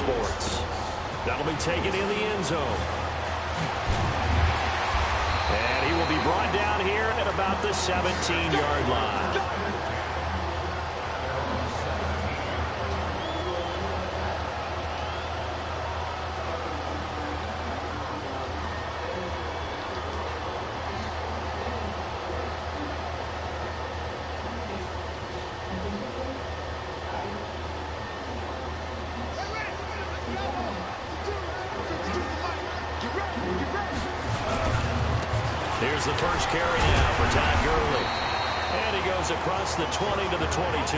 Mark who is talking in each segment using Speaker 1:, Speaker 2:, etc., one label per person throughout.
Speaker 1: Sports. That'll be taken in the end zone. And he will be brought down here at about the 17-yard line. Here's the first carry now for Todd Gurley. And he goes across the 20 to the 22.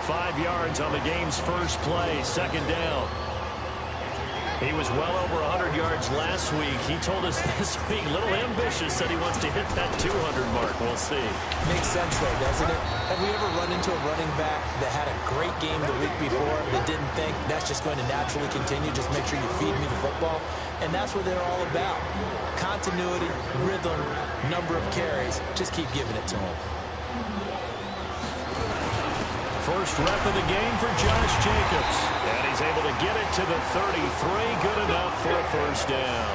Speaker 1: 5 yards on the game's first play, second down. He was well over 100 yards last week. He told us this week, little ambitious, said he wants to hit that 200 mark. We'll see.
Speaker 2: Makes sense, though, doesn't it? Have we ever run into a running back that had a great game the week before that didn't think that's just going to naturally continue? Just make sure you feed me the football. And that's what they're all about. Continuity, rhythm, number of carries. Just keep giving it to him.
Speaker 1: First rep of the game for Josh Jacobs. And he's able to get it to the 33. Good enough for a first down.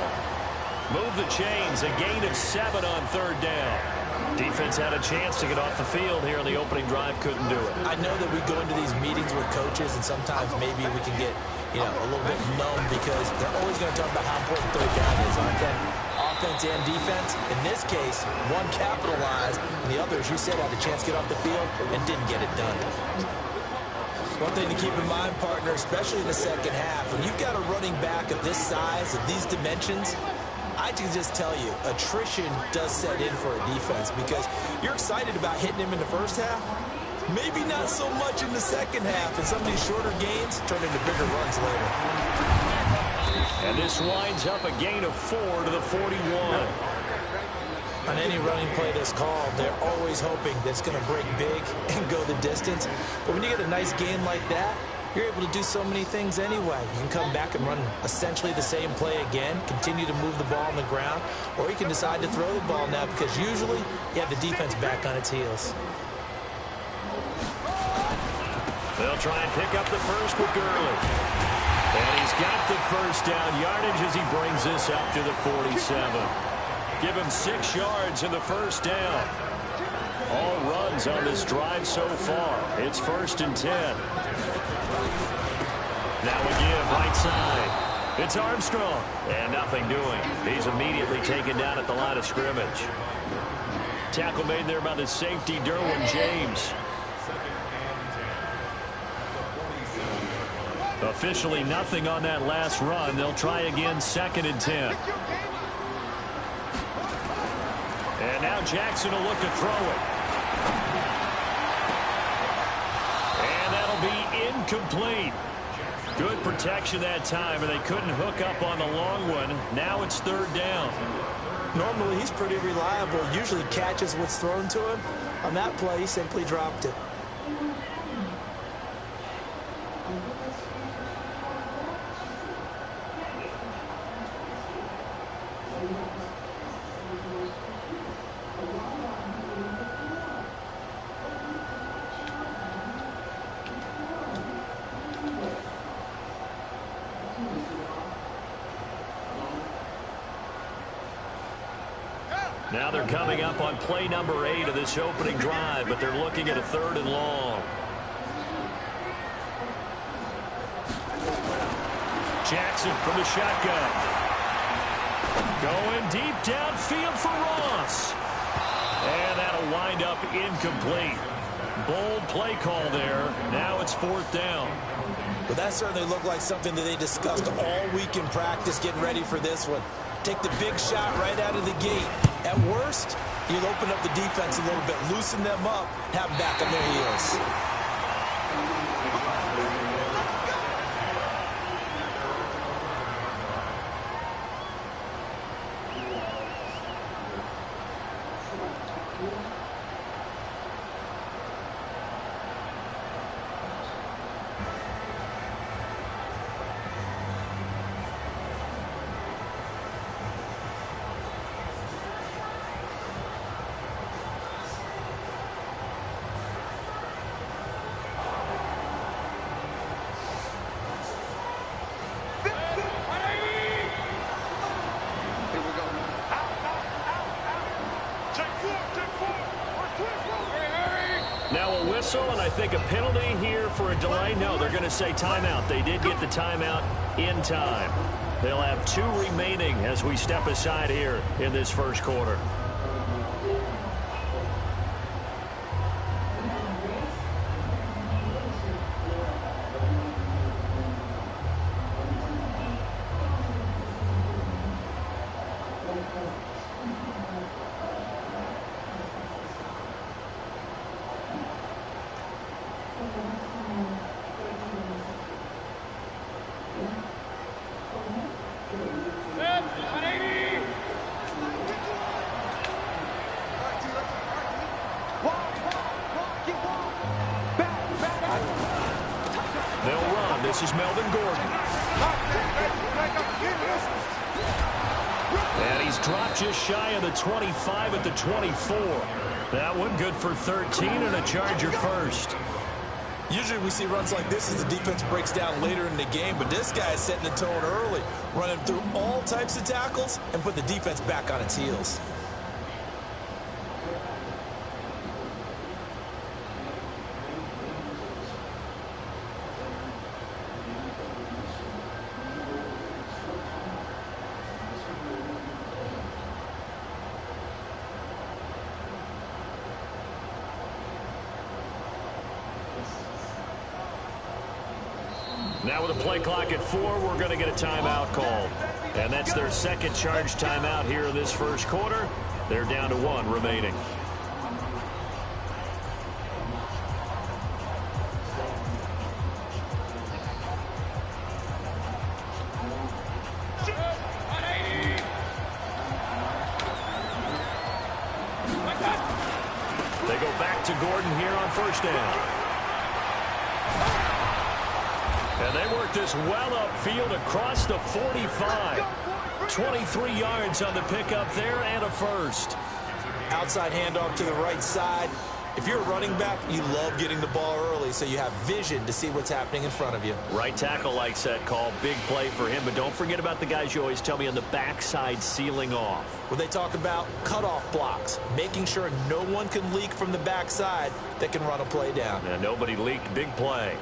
Speaker 1: Move the chains. A gain of 7 on third down. Defense had a chance to get off the field here on the opening drive. Couldn't do it.
Speaker 2: I know that we go into these meetings with coaches, and sometimes maybe we can get, a little bit numb because they're always going to talk about how important third down is, aren't they? Offense and defense. In this case, one capitalized, and the other, as you said, had a chance to get off the field and didn't get it done. One thing to keep in mind, partner, especially in the second half, when you've got a running back of this size, of these dimensions, I can just tell you, attrition does set in for a defense because you're excited about hitting him in the first half. Maybe not so much in the second half, and some of these shorter gains turn into bigger runs later.
Speaker 1: And this winds up a gain of 4 to the 41.
Speaker 2: On any running play that's called, they're always hoping that it's going to break big and go the distance. But when you get a nice gain like that, you're able to do so many things anyway. You can come back and run essentially the same play again, continue to move the ball on the ground, or you can decide to throw the ball now because usually you have the defense back on its heels.
Speaker 1: They'll try and pick up the first with Gurley. And he's got the first down yardage as he brings this up to the 47. Give him 6 yards in the first down. All runs on this drive so far. It's 1st and 10. Now we give right side. It's Armstrong. And nothing doing. He's immediately taken down at the line of scrimmage. Tackle made there by the safety, Derwin James. Officially nothing on that last run. They'll try again, 2nd and 10. And now Jackson will look to throw it. And that'll be incomplete. Good protection that time, and they couldn't hook up on the long one. Now it's 3rd down.
Speaker 2: Normally he's pretty reliable. Usually catches what's thrown to him. On that play, he simply dropped it.
Speaker 1: Now they're coming up on play number 8 of this opening drive, but they're looking at a 3rd and long. Jackson from the shotgun. Going deep downfield for Ross. And that'll wind up incomplete. Bold play call there. Now it's 4th down.
Speaker 2: Well, that certainly looked like something that they discussed all week in practice getting ready for this one. Take the big shot right out of the gate. At worst, you'll open up the defense a little bit, loosen them up, have them back on their heels.
Speaker 1: whistle, and I think a penalty here for a delay. No, they're going to say timeout. They did get the timeout in time. They'll have 2 remaining as we step aside here in this first quarter. This is Melvin Gordon. And he's dropped just shy of the 25 at the 24. That one good for 13 and a Charger first.
Speaker 2: Usually we see runs like this as the defense breaks down later in the game, but this guy is setting the tone early, running through all types of tackles and put the defense back on its heels.
Speaker 1: Now with a play clock at 4, we're going to get a timeout called. And that's their second charge timeout here in this first quarter. They're down to 1 remaining. They go back to Gordon here on first down. And they work this well upfield across the 45. 23 yards on the pickup there and a first.
Speaker 2: Outside handoff to the right side. If you're a running back, you love getting the ball early so you have vision to see what's happening in front of you.
Speaker 1: Right tackle likes that call. Big play for him. But don't forget about the guys you always tell me on the backside sealing off.
Speaker 2: Where they talk about cutoff blocks, making sure no one can leak from the backside that can run a play down.
Speaker 1: And nobody leaked. Big play.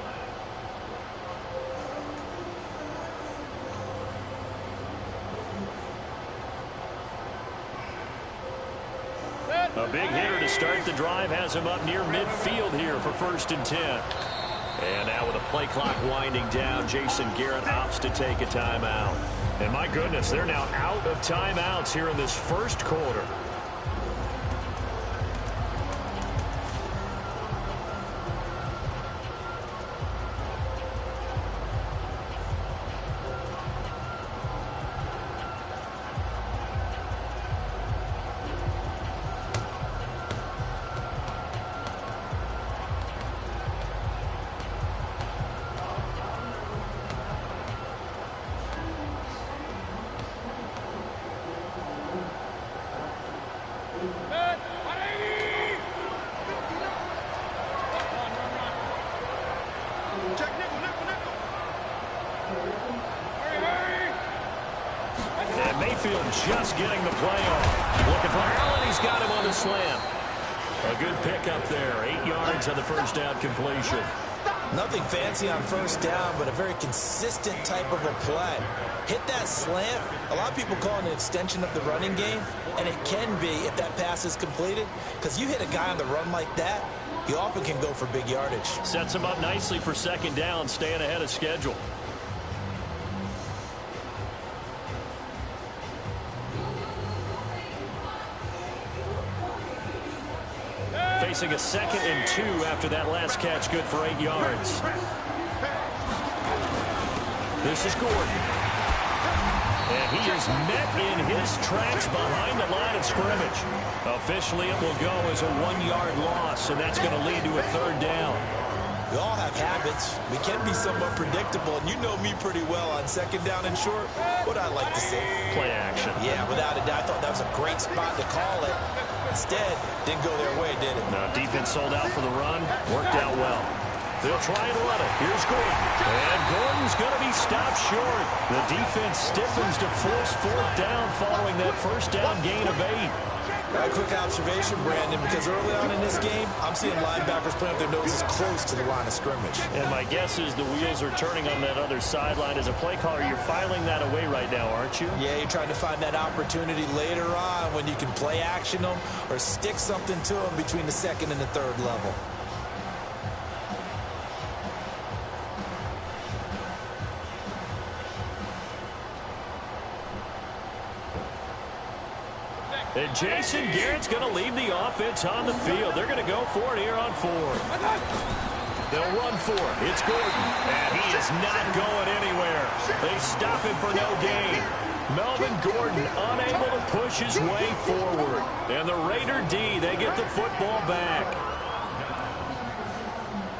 Speaker 1: A big hitter to start the drive has him up near midfield here for 1st and 10. And now with a play clock winding down, Jason Garrett opts to take a timeout. And my goodness, they're now out of timeouts here in this first quarter. Just getting the play off. Looking for Allen. He's got him on the slam. A good pickup there. 8 yards on the first down completion.
Speaker 2: Nothing fancy on first down, but a very consistent type of a play. Hit that slant. A lot of people call it an extension of the running game, and it can be if that pass is completed, because you hit a guy on the run like that, you often can go for big yardage.
Speaker 1: Sets him up nicely for second down, staying ahead of schedule. Facing a 2nd and 2 after that last catch, good for 8 yards. This is Gordon. And he is met in his tracks behind the line of scrimmage. Officially, it will go as a 1-yard loss, and that's going to lead to a 3rd down.
Speaker 2: We all have habits. We can be somewhat predictable, and you know me pretty well on 2nd down and short. What I like to see.
Speaker 1: Play action.
Speaker 2: Yeah, without a doubt. I thought that was a great spot to call it. Instead, didn't go their way, did it?
Speaker 1: No, defense sold out for the run. Worked out well. They'll try and run it. Here's Gordon. And Gordon's going to be stopped short. The defense stiffens to force 4th down following that first down gain of 8.
Speaker 2: A quick observation, Brandon, because early on in this game, I'm seeing linebackers putting up their noses close to the line of scrimmage.
Speaker 1: And my guess is the wheels are turning on that other sideline. As a play caller, you're filing that away right now, aren't you?
Speaker 2: Yeah, you're trying to find that opportunity later on when you can play action them or stick something to them between the second and the third level.
Speaker 1: And Jason Garrett's going to leave the offense on the field. They're going to go for it here on 4. They'll run for it. It's Gordon. And he is not going anywhere. They stop him for no gain. Melvin Gordon unable to push his way forward. And the Raider D, they get the football back.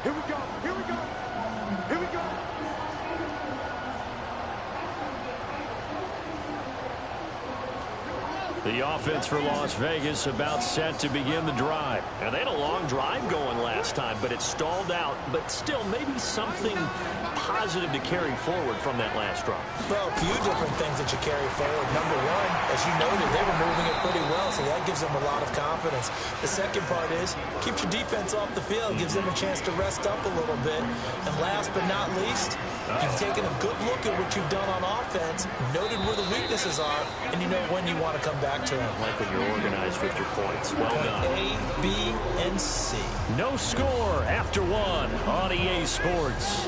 Speaker 3: Here we go. Here we go. Here we go.
Speaker 1: The offense for Las Vegas about set to begin the drive. And they had a long drive going last time, but it stalled out. But still, maybe something positive to carry forward from that last drive.
Speaker 2: Well, a few different things that you carry forward. Number one, as you noted, they were moving it pretty well, so that gives them a lot of confidence. The second part is, keeps your defense off the field, gives them a chance to rest up a little bit. And last but not least, you've taken a good look at what you've done on offense, noted where the weaknesses are, and you know when you want to come back to them.
Speaker 1: Like when you're organized with your points. Well done.
Speaker 2: A, B, and C.
Speaker 1: No score after 1 on EA Sports.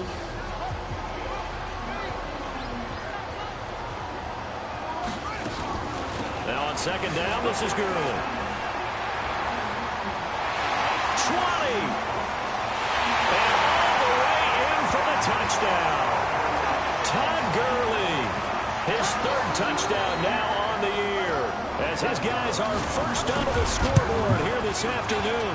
Speaker 1: Now on second down, this is Gurley. 20. And all the way in for the touchdown. Todd Gurley, his 3rd touchdown now on the year, as his guys are first onto the scoreboard here this afternoon.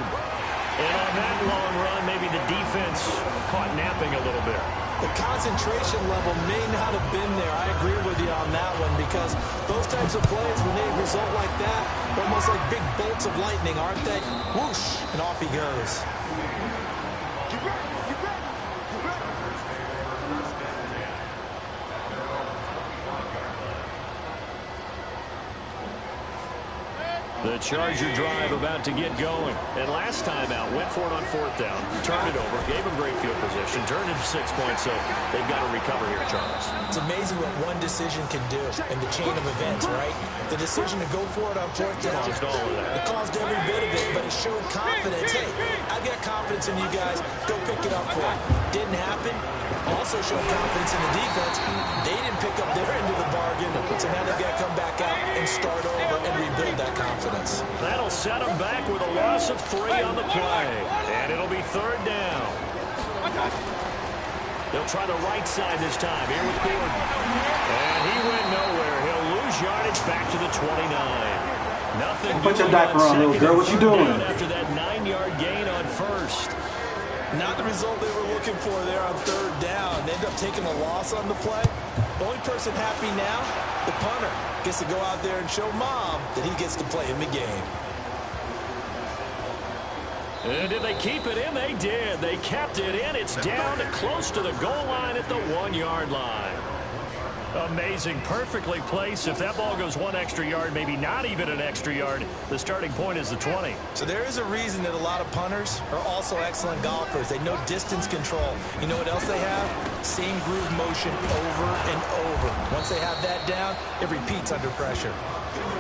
Speaker 1: And on that long run, maybe the defense caught napping a little bit.
Speaker 2: The concentration level may not have been there. I agree with you on that one, because those types of plays, when they result like that, they're almost like big bolts of lightning, aren't they? Whoosh, and off he goes.
Speaker 1: The Charger drive about to get going. And last time out, went for it on 4th down, turned it over, gave them great field position, turned it to 6 points, so they've got to recover here, Charles.
Speaker 2: It's amazing what one decision can do in the chain of events, right? The decision to go for it on 4th down.
Speaker 1: Caused all of that.
Speaker 2: It caused every bit of it, but it showed confidence. Hey, I've got confidence in you guys. Go pick it up for it. Didn't happen. Also showed confidence in the defense. They didn't pick up their end of the bargain, so now they've got to come back out and start over and rebuild that confidence.
Speaker 1: That'll set them back with a loss of 3 on the play. And it'll be 3rd down. They'll try the right side this time. Here with Gordon. And he went nowhere. He'll lose yardage back to the 29. Nothing.
Speaker 4: Put your diaper on, little girl. What you doing?
Speaker 1: After that 9-yard gain on 1st.
Speaker 2: Not the result they were looking for there on 3rd down. They end up taking a loss on the play. The only person happy now, the punter, gets to go out there and show Mom that he gets to play in the game.
Speaker 1: And did they keep it in? They did. They kept it in. It's down to close to the goal line at the 1-yard line. Amazing. Perfectly placed. If that ball goes 1 extra yard, maybe not even an extra yard, the starting point is the 20.
Speaker 2: So there is a reason that a lot of punters are also excellent golfers. They know distance control. You know what else they have? Same groove motion over and over. Once they have that down, it repeats under pressure.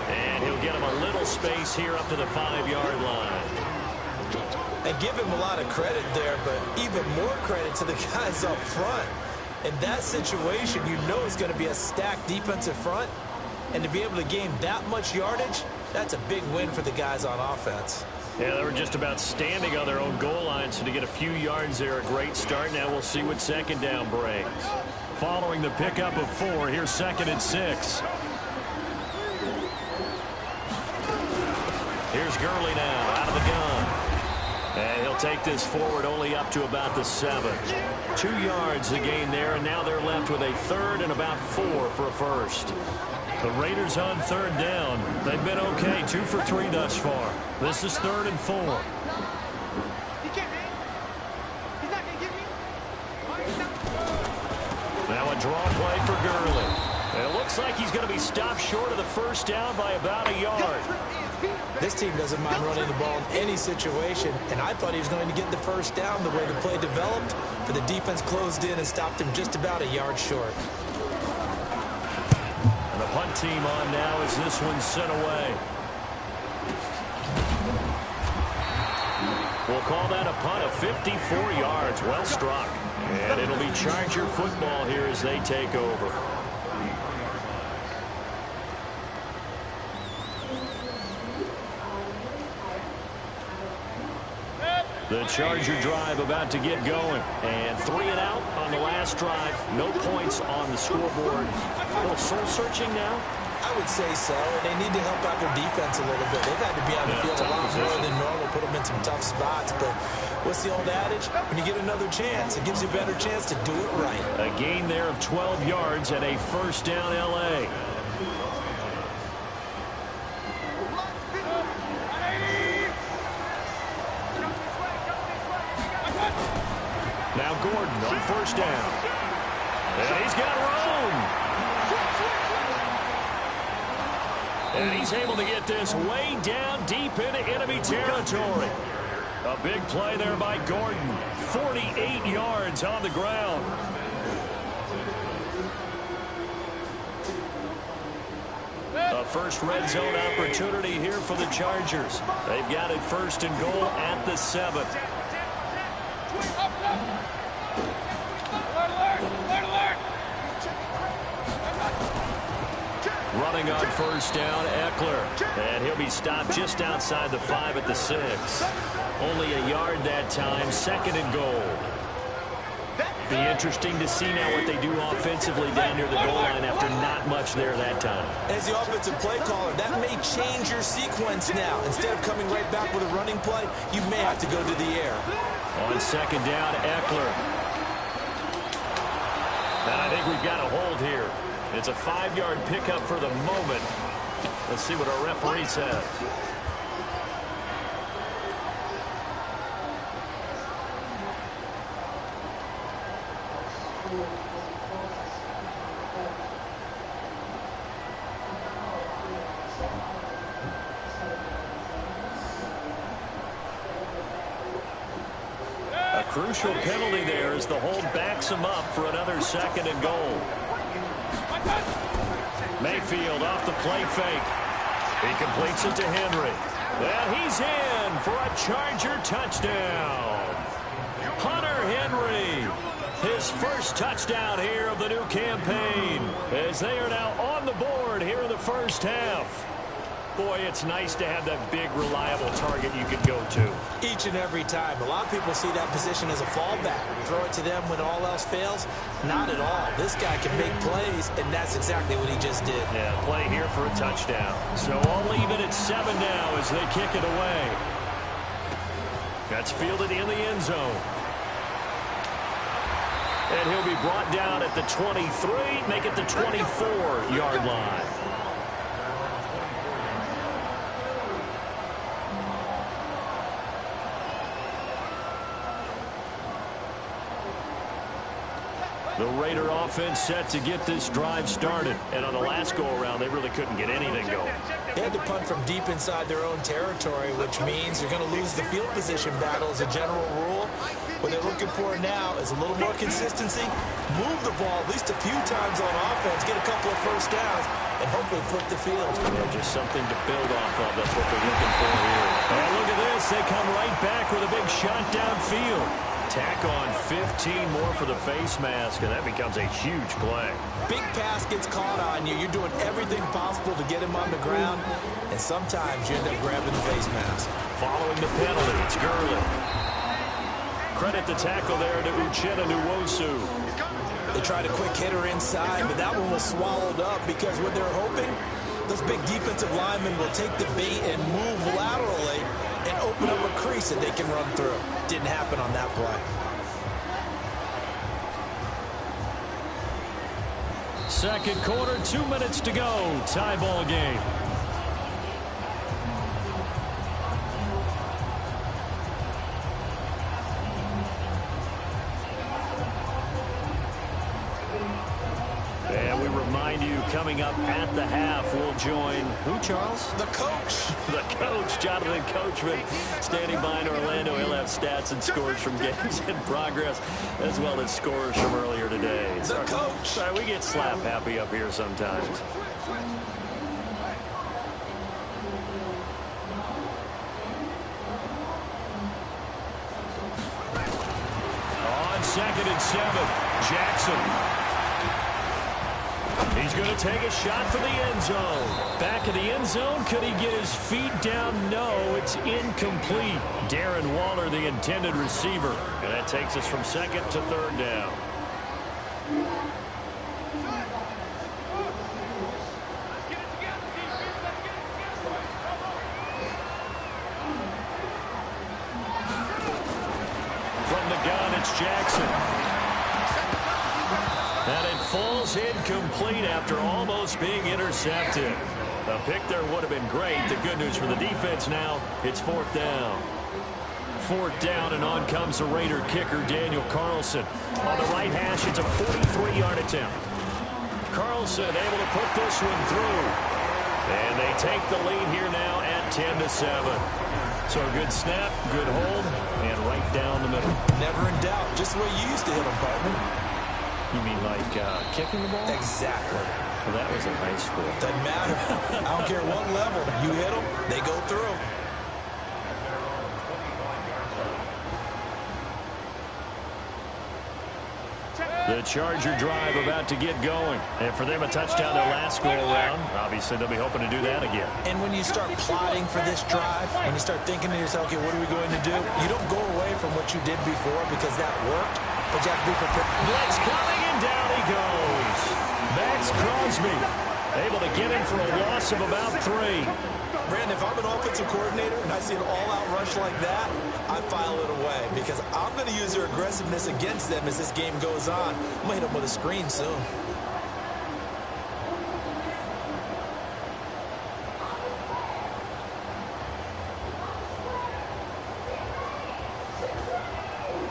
Speaker 1: And he'll get him a little space here up to the 5-yard line.
Speaker 2: And give him a lot of credit there, but even more credit to the guys up front. In that situation, you know it's going to be a stacked defensive front. And to be able to gain that much yardage, that's a big win for the guys on offense.
Speaker 1: Yeah, they were just about standing on their own goal line, so to get a few yards there, a great start. Now we'll see what 2nd down brings. Following the pickup of 4, here's 2nd and 6. Here's Gurley now, out of the gun. And he'll take this forward only up to about the 7. 2 yards the gain there, and now they're left with a 3rd and about 4 for a first. The Raiders on 3rd down. They've been okay, 2 for 3 thus far. This is 3rd and 4. Now a draw play for Gurley. And it looks like he's going to be stopped short of the first down by about a yard.
Speaker 2: This team doesn't mind running the ball in any situation, and I thought he was going to get the first down the way the play developed, but the defense closed in and stopped him just about a yard short.
Speaker 1: And the punt team on now as this one's sent away. We'll call that a punt of 54 yards. Well struck. And it'll be Charger football here as they take over. The Charger drive about to get going. And 3 and out on the last drive. No points on the scoreboard. A little soul-searching now?
Speaker 2: I would say so, and they need to help out their defense a little bit. They've had to be on the field a lot more than normal, put them in some tough spots. But what's the old adage? When you get another chance, it gives you a better chance to do it right.
Speaker 1: A gain there of 12 yards and a first down L.A. Now Gordon on first down. And he's got room. And he's able to get this way down deep into enemy territory. A big play there by Gordon. 48 yards on the ground. A first red zone opportunity here for the Chargers. They've got it first and goal at the 7. Running on first down, Eckler. And he'll be stopped just outside the 5 at the 6. Only a yard that time, second and goal. Be interesting to see now what they do offensively down near the goal line after not much there that time.
Speaker 2: As the offensive play caller, that may change your sequence now. Instead of coming right back with a running play, you may have to go to the air.
Speaker 1: On second down, Eckler. And I think we've got a hold here. It's a 5-yard pickup for the moment. Let's see what our referee says. A crucial penalty there as the hold backs him up for another second and goal. Mayfield off the play fake. He completes it to Henry. And he's in for a Charger touchdown. Hunter Henry, his first touchdown here of the new campaign, as they are now on the board here in the first half. Boy, it's nice to have that big, reliable target you can go to.
Speaker 2: Each and every time. A lot of people see that position as a fallback. Throw it to them when all else fails. Not at all. This guy can make plays, and that's exactly what he just did.
Speaker 1: Yeah, play here for a touchdown. So I'll leave it at 7 now as they kick it away. That's fielded in the end zone. And he'll be brought down at the 23, make it the 24-yard line. The Raider offense set to get this drive started. And on the last go-around, they really couldn't get anything going.
Speaker 2: They had to punt from deep inside their own territory, which means they're going to lose the field position battle as a general rule. What they're looking for now is a little more consistency, move the ball at least a few times on offense, get a couple of first downs, and hopefully flip the field.
Speaker 1: Yeah, just something to build off of. That's what they're looking for here. And look at this. They come right back with a big shot downfield. Tack on 15 more for the face mask, and that becomes a huge play.
Speaker 2: Big pass gets caught on you. You're doing everything possible to get him on the ground, and sometimes you end up grabbing the face mask.
Speaker 1: Following the penalty, it's Gurley. Credit the tackle there to Uchenna Nwosu.
Speaker 2: They tried a quick hitter inside, but that one was swallowed up because what they're hoping, those big defensive linemen will take the bait and move laterally and open up a crease that they can run through. Didn't happen on that play.
Speaker 1: Second quarter, 2 minutes to go. Tie ball game. And we remind you, coming up at the half, we'll join who, Charles?
Speaker 2: The coach.
Speaker 1: The coach, Jonathan Coachman, standing by in Orlando. He'll have stats and scores from games in progress, as well as scores from earlier today.
Speaker 2: The coach.
Speaker 1: Sorry, we get slap happy up here sometimes. On 2nd and 7, Jackson. He's going to take a shot for the end zone. Back of the end zone. Could he get his feet down? No, it's incomplete. Darren Waller, the intended receiver. And that takes us from 2nd to 3rd down. From the gun, it's Jackson. And it falls incomplete after almost being intercepted. A pick there would have been great. The good news for the defense now, it's 4th down. 4th down, and on comes the Raider kicker, Daniel Carlson. On the right hash, it's a 43-yard attempt. Carlson able to put this one through. And they take the lead here now at 10-7. So a good snap, good hold, and right down the middle.
Speaker 2: Never in doubt. Just the way you used to hit them, partner.
Speaker 1: You mean like kicking the ball?
Speaker 2: Exactly.
Speaker 1: Well, that was in high school.
Speaker 2: Doesn't matter. I don't care what level. You hit them, they go through.
Speaker 1: The Charger drive about to get going. And for them, a touchdown their last go-around. Obviously, they'll be hoping to do that again.
Speaker 2: And when you start plotting for this drive, when you start thinking to yourself, okay, what are we going to do? You don't go away from what you did before because that worked, but you have to be prepared.
Speaker 1: Blitz coming, and down he goes. Max Crosby able to get in for a loss of about 3.
Speaker 2: Brandon, if I'm an offensive coordinator and I see an all-out rush like that, I file it away because I'm going to use their aggressiveness against them as this game goes on. I'm going to hit them with a screen soon.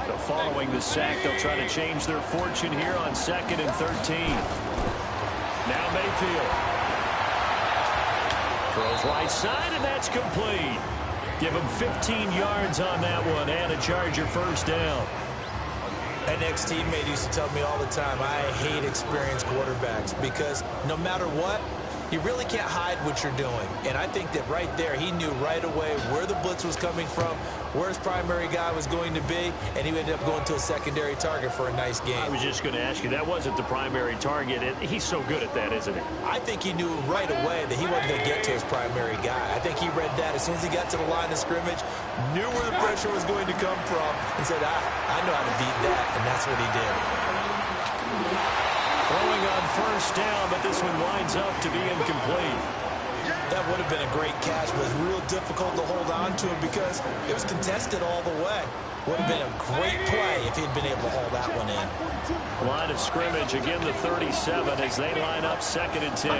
Speaker 1: So following the sack, they'll try to change their fortune here on 2nd and 13. Now Mayfield. Throws right side, and that's complete. Give him 15 yards on that one, and a Charger first down.
Speaker 2: An ex-teammate used to tell me all the time, I hate experienced quarterbacks because no matter what, you really can't hide what you're doing. And I think that right there, he knew right away where the blitz was coming from, where his primary guy was going to be, and he ended up going to a secondary target for a nice game.
Speaker 1: I was just going to ask you, that wasn't the primary target. He's so good at that, isn't he?
Speaker 2: I think he knew right away that he wasn't going to get to his primary guy. I think he read that as soon as he got to the line of scrimmage, knew where the pressure was going to come from, and said, I know how to beat that, and that's what he did.
Speaker 1: Throwing on first down, but this one winds up to be incomplete.
Speaker 2: That would have been a great catch, but it was real difficult to hold on to him because it was contested all the way. Would have been a great play if he'd been able to hold that one in.
Speaker 1: Line of scrimmage, again the 37 as they line up 2nd and 10.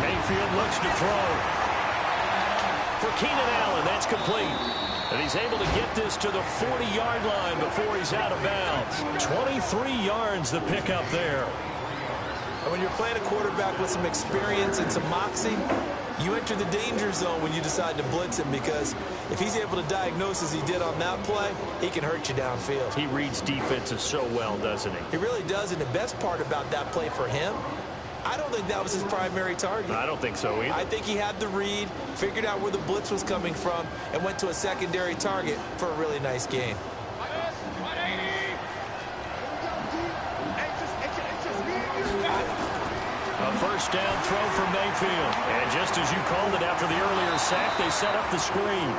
Speaker 1: Mayfield looks to throw. For Keenan Allen, that's complete. And he's able to get this to the 40-yard line before he's out of bounds. 23 yards the pickup there.
Speaker 2: And when you're playing a quarterback with some experience and some moxie, you enter the danger zone when you decide to blitz him because if he's able to diagnose as he did on that play, he can hurt you downfield.
Speaker 1: He reads defenses so well, doesn't he?
Speaker 2: He really does, and the best part about that play for him, I don't think that was his primary target.
Speaker 1: I don't think so either.
Speaker 2: I think he had the read, figured out where the blitz was coming from, and went to a secondary target for a really nice game.
Speaker 1: A first down throw for Mayfield. And just as you called it after the earlier sack, they set up the screen.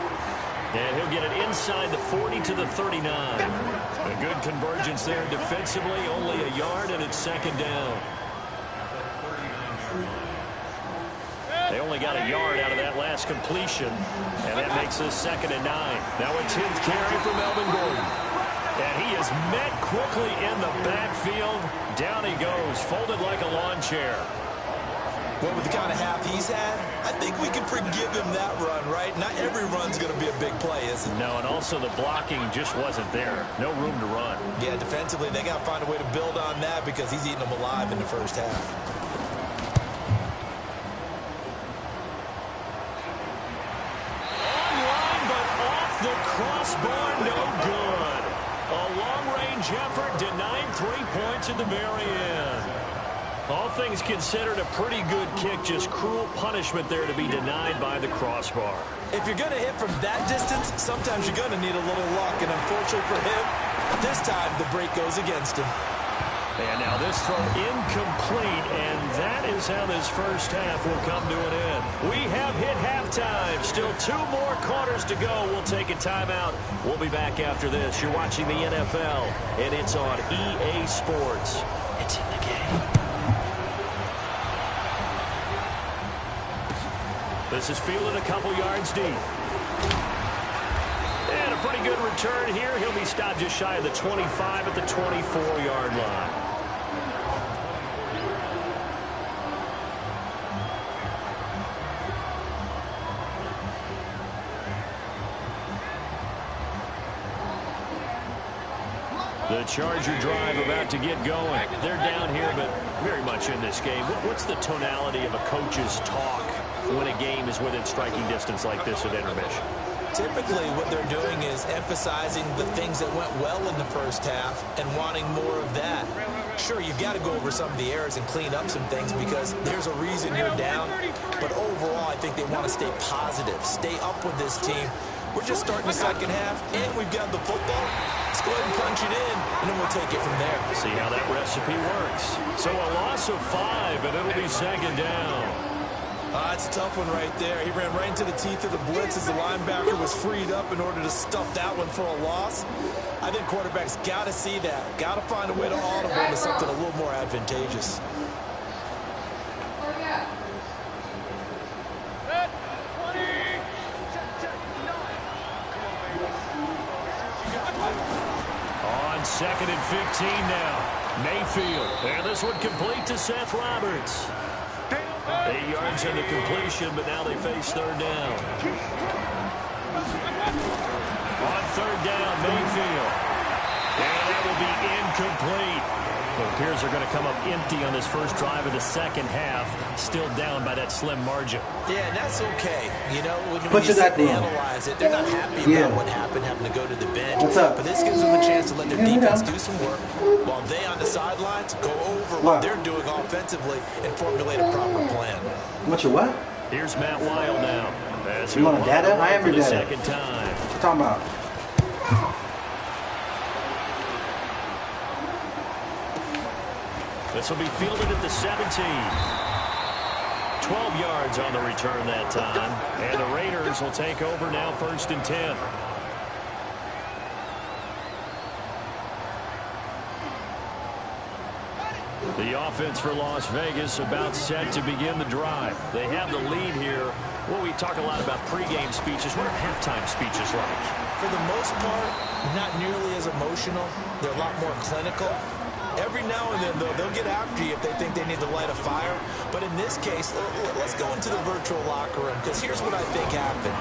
Speaker 1: And he'll get it inside the 40 to the 39. A good convergence there defensively, only a yard, and it's 2nd down. They only got a yard out of that last completion, and that makes this 2nd and 9. Now a 10th carry for Melvin Gordon. And he is met quickly in the backfield. Down he goes, folded like a lawn chair.
Speaker 2: Well, with the kind of half he's had, I think we can forgive him that run, right? Not every run's going to be a big play, is it?
Speaker 1: No, and also the blocking just wasn't there. No room to run.
Speaker 2: Yeah, defensively, they got to find a way to build on that because he's eating them alive in the first half.
Speaker 1: Online, but off the crossbar, no good. A long-range effort denied 3 points at the very end. All things considered, a pretty good kick, just cruel punishment there to be denied by the crossbar.
Speaker 2: If you're going to hit from that distance, sometimes you're going to need a little luck, and unfortunately for him, this time the break goes against him.
Speaker 1: And now this throw incomplete, and that is how this first half will come to an end. We have hit halftime. Still 2 more quarters to go. We'll take a timeout. We'll be back after this. You're watching the NFL, and it's on EA Sports. It's in the game. This is fielded a couple yards deep. And a pretty good return here. He'll be stopped just shy of the 25 at the 24-yard line. The Charger drive about to get going. They're down here, but very much in this game. What's the tonality of a coach's talk when a game is within striking distance like this at intermission?
Speaker 2: Typically, what they're doing is emphasizing the things that went well in the first half and wanting more of that. Sure, you've got to go over some of the errors and clean up some things because there's a reason you're down. But overall, I think they want to stay positive, stay up with this team. We're just starting the second half, and we've got the football. Let's go ahead and punch it in, and then we'll take it from there.
Speaker 1: See how that recipe works. So a loss of 5, and it'll be second down.
Speaker 2: It's a tough one right there. He ran right into the teeth of the blitz as the linebacker was freed up in order to stuff that one for a loss. I think quarterbacks got to see that. Got to find a way to audible into something a little more advantageous.
Speaker 1: On 2nd and 15 now. Mayfield. And this one complete to Seth Roberts. 8 yards on the completion, but now they face third down. On third down, Mayfield. And that will be incomplete. It appears they're going to come up empty on this first drive of the second half, still down by that slim margin.
Speaker 2: Yeah, and that's okay. You know, when you sit and analyze it, they're not happy about what happened, having to go to the bench.
Speaker 4: What's up?
Speaker 2: But this gives them a chance to let their defense do some work while they on the sidelines go over what they're doing offensively and formulate a proper plan.
Speaker 4: What's your what?
Speaker 1: Here's Matt Weil now.
Speaker 4: You want a data? I am your data.
Speaker 1: Second time.
Speaker 4: What you talking about?
Speaker 1: This will be fielded at the 17. 12 yards on the return that time. And the Raiders will take over now, 1st and 10. The offense for Las Vegas about set to begin the drive. They have the lead here. Well, we talk a lot about pregame speeches. What are halftime speeches like?
Speaker 2: For the most part, not nearly as emotional. They're a lot more clinical. Every now and then, though, they'll get after you if they think they need to light a fire. But in this case, let's go into the virtual locker room, because here's what I think happened.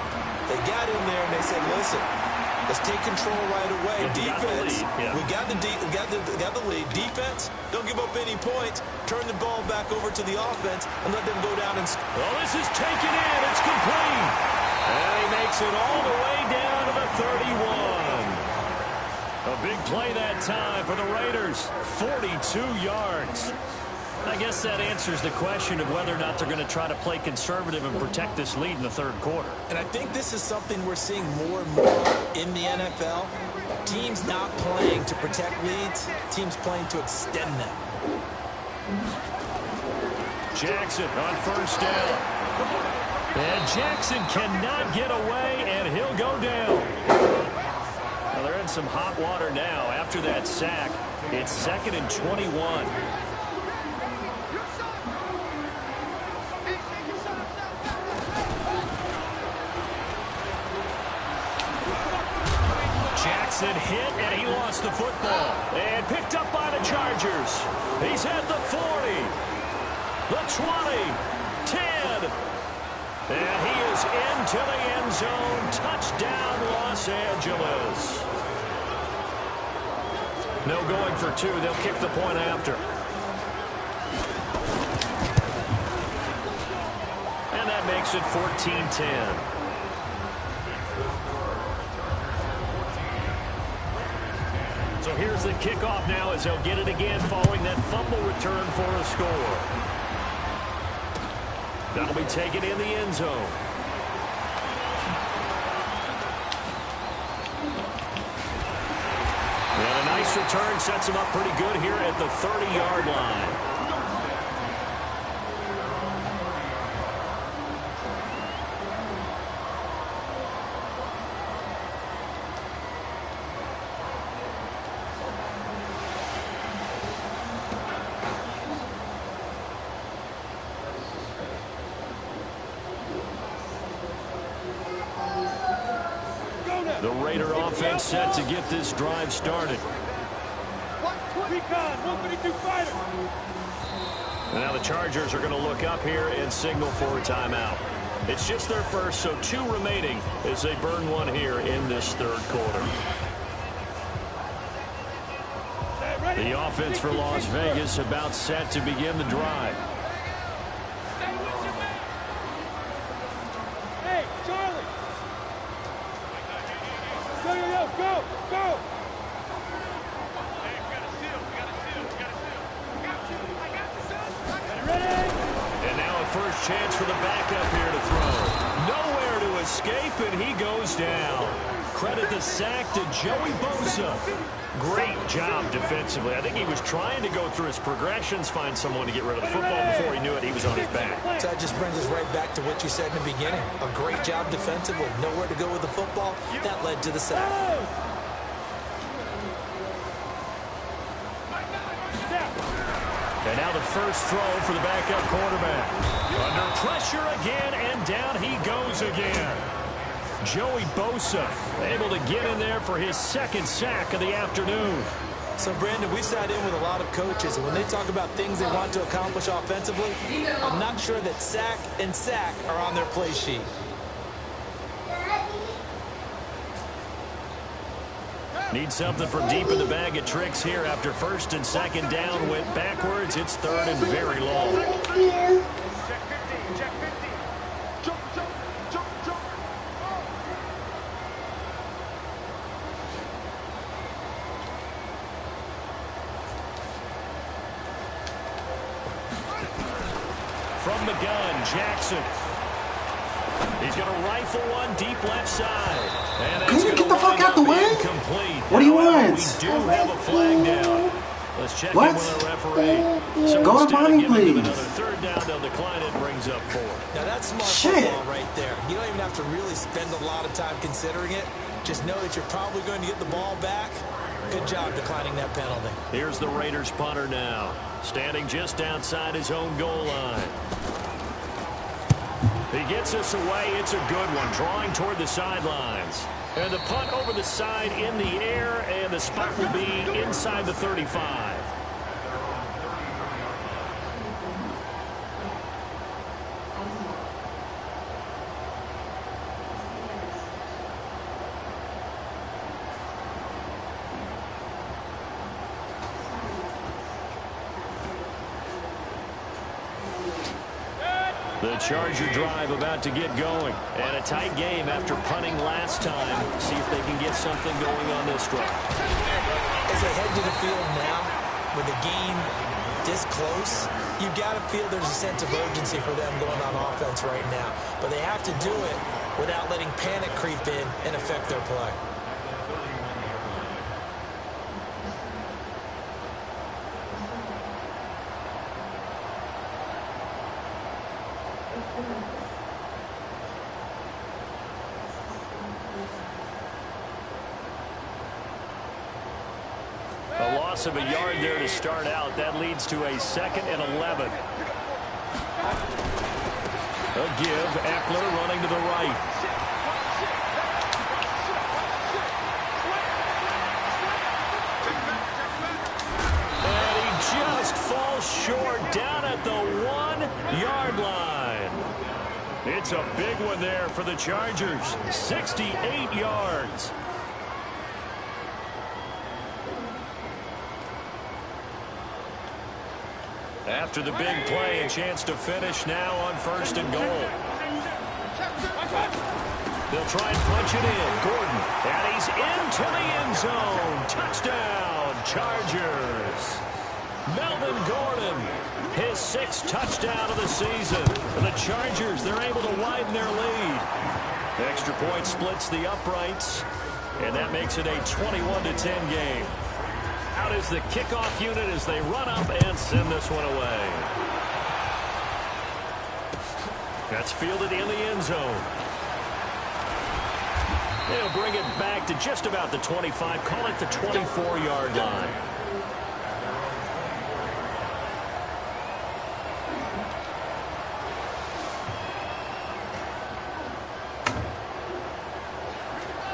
Speaker 2: They got in there and they said, listen, let's take control right away. Defense, we got the lead. Defense, don't give up any points. Turn the ball back over to the offense and let them go down and
Speaker 1: well, this is taken in. It's complete. And he makes it all the way down to the 31. A big play that time for the Raiders. 42 yards. I guess that answers the question of whether or not they're going to try to play conservative and protect this lead in the third quarter.
Speaker 2: And I think this is something we're seeing more and more in the NFL. Teams not playing to protect leads, teams playing to extend them.
Speaker 1: Jackson on first down. And Jackson cannot get away, and he'll go down. Well, they're in some hot water now after that sack. It's 2nd and 21. Jackson hit, and he lost the football. And picked up by the Chargers. He's at the 40, the 20, 10. And he is into the end zone. Touchdown, Los Angeles. No going for 2. They'll kick the point after. And that makes it 14-10. So here's the kickoff now as they'll get it again following that fumble return for a score. That'll be taken in the end zone. And a nice return sets him up pretty good here at the 30-yard line. The Raider offense set to get this drive started. And now the Chargers are going to look up here and signal for a timeout. It's just their first, so 2 remaining as they burn one here in this third quarter. The offense for Las Vegas about set to begin the drive.
Speaker 3: Hey, Charlie! Go!
Speaker 1: And now a first chance for the backup here to throw. Nowhere to escape, and he goes down. Credit the sack to Joey Bosa. Great job defensively. I think he was trying to go through his progressions, find someone to get rid of the football. Before he knew it, he was on his back.
Speaker 2: So that just brings us right back to what you said in the beginning. A great job defensively. Nowhere to go with the football. That led to the sack.
Speaker 1: And now the first throw for the backup quarterback. Under pressure again, and down he goes again. Joey Bosa able to get in there for his second sack of the afternoon.
Speaker 2: So, Brandon, we sat in with a lot of coaches, and when they talk about things they want to accomplish offensively, I'm not sure that sack and sack are on their play sheet.
Speaker 1: Need something from deep in the bag of tricks here after first and second down went backwards. It's third and very long.
Speaker 3: Check 50, check 50. Jump.
Speaker 1: From the gun, Jackson. He's going to rifle one deep left side. And
Speaker 4: Can you get the fuck out the way?
Speaker 1: Incomplete.
Speaker 4: What do you
Speaker 1: However,
Speaker 4: want?
Speaker 1: We do have a flag down. Let's check
Speaker 4: What?
Speaker 1: in with our referee. So
Speaker 4: Go to
Speaker 1: instead of
Speaker 4: body,
Speaker 1: giving them
Speaker 4: please.
Speaker 1: another third down, they'll decline it and brings up 4.
Speaker 2: Now, that's smart
Speaker 4: Shit.
Speaker 2: football right there. You don't even have to really spend a lot of time considering it. Just know that you're probably going to get the ball back. Good job declining that penalty.
Speaker 1: Here's the Raiders punter now, standing just outside his own goal line. He gets us away. It's a good one, drawing toward the sidelines. And the punt over the side in the air, and the spot will be inside the 35. The Charger drive about to get going. And a tight game after punting last time. See if they can get something going on this drive.
Speaker 2: As they head to the field now, with the game this close, you've got to feel there's a sense of urgency for them going on offense right now. But they have to do it without letting panic creep in and affect their play.
Speaker 1: A loss of a yard there to start out. That leads to a 2nd and 11. A give. Eckler running to the right. And he just falls short down at the 1-yard line. That's a big one there for the Chargers. 68 yards. After the big play, a chance to finish now on 1st and goal. They'll try and punch it in. Gordon, and he's into the end zone. Touchdown, Chargers. Melvin Gordon, his 6th touchdown of the season. For the Chargers, they're able to widen their lead. The extra point splits the uprights, and that makes it a 21-10 game. Out is the kickoff unit as they run up and send this one away. That's fielded in the end zone. They'll bring it back to just about the 25, call it the 24-yard line.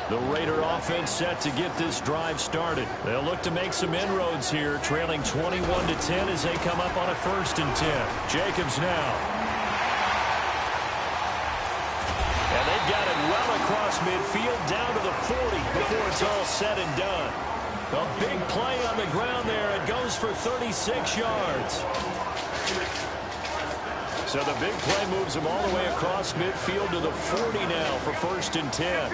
Speaker 1: The Raider offense set to get this drive started. They'll look to make some inroads here, trailing 21-10 as they come up on a 1st and 10. Jacobs now. And they've got it well across midfield down to the 40 before it's all said and done. A big play on the ground there. It goes for 36 yards. So the big play moves them all the way across midfield to the 40 now for 1st and 10.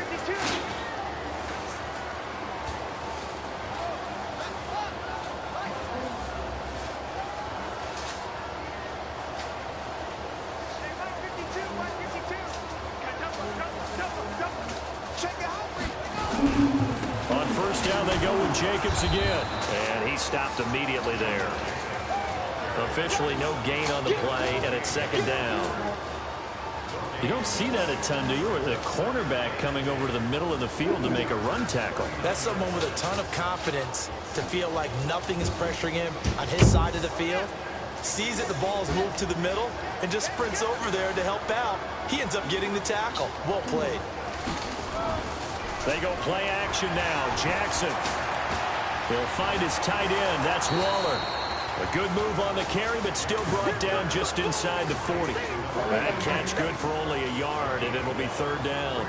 Speaker 1: On 1st down, they go with Jacobs again. And he stopped immediately there. Officially no gain on the play, and it's 2nd down. You don't see that a ton, do you? Or the cornerback coming over to the middle of the field to make a run tackle.
Speaker 2: That's someone with a ton of confidence to feel like nothing is pressuring him on his side of the field. Sees that the ball's moved to the middle and just sprints over there to help out. He ends up getting the tackle. Well played.
Speaker 1: They go play action now. Jackson. He'll find his tight end. That's Waller. A good move on the carry, but still brought down just inside the 40. That catch good for only a yard, and it'll be 3rd down.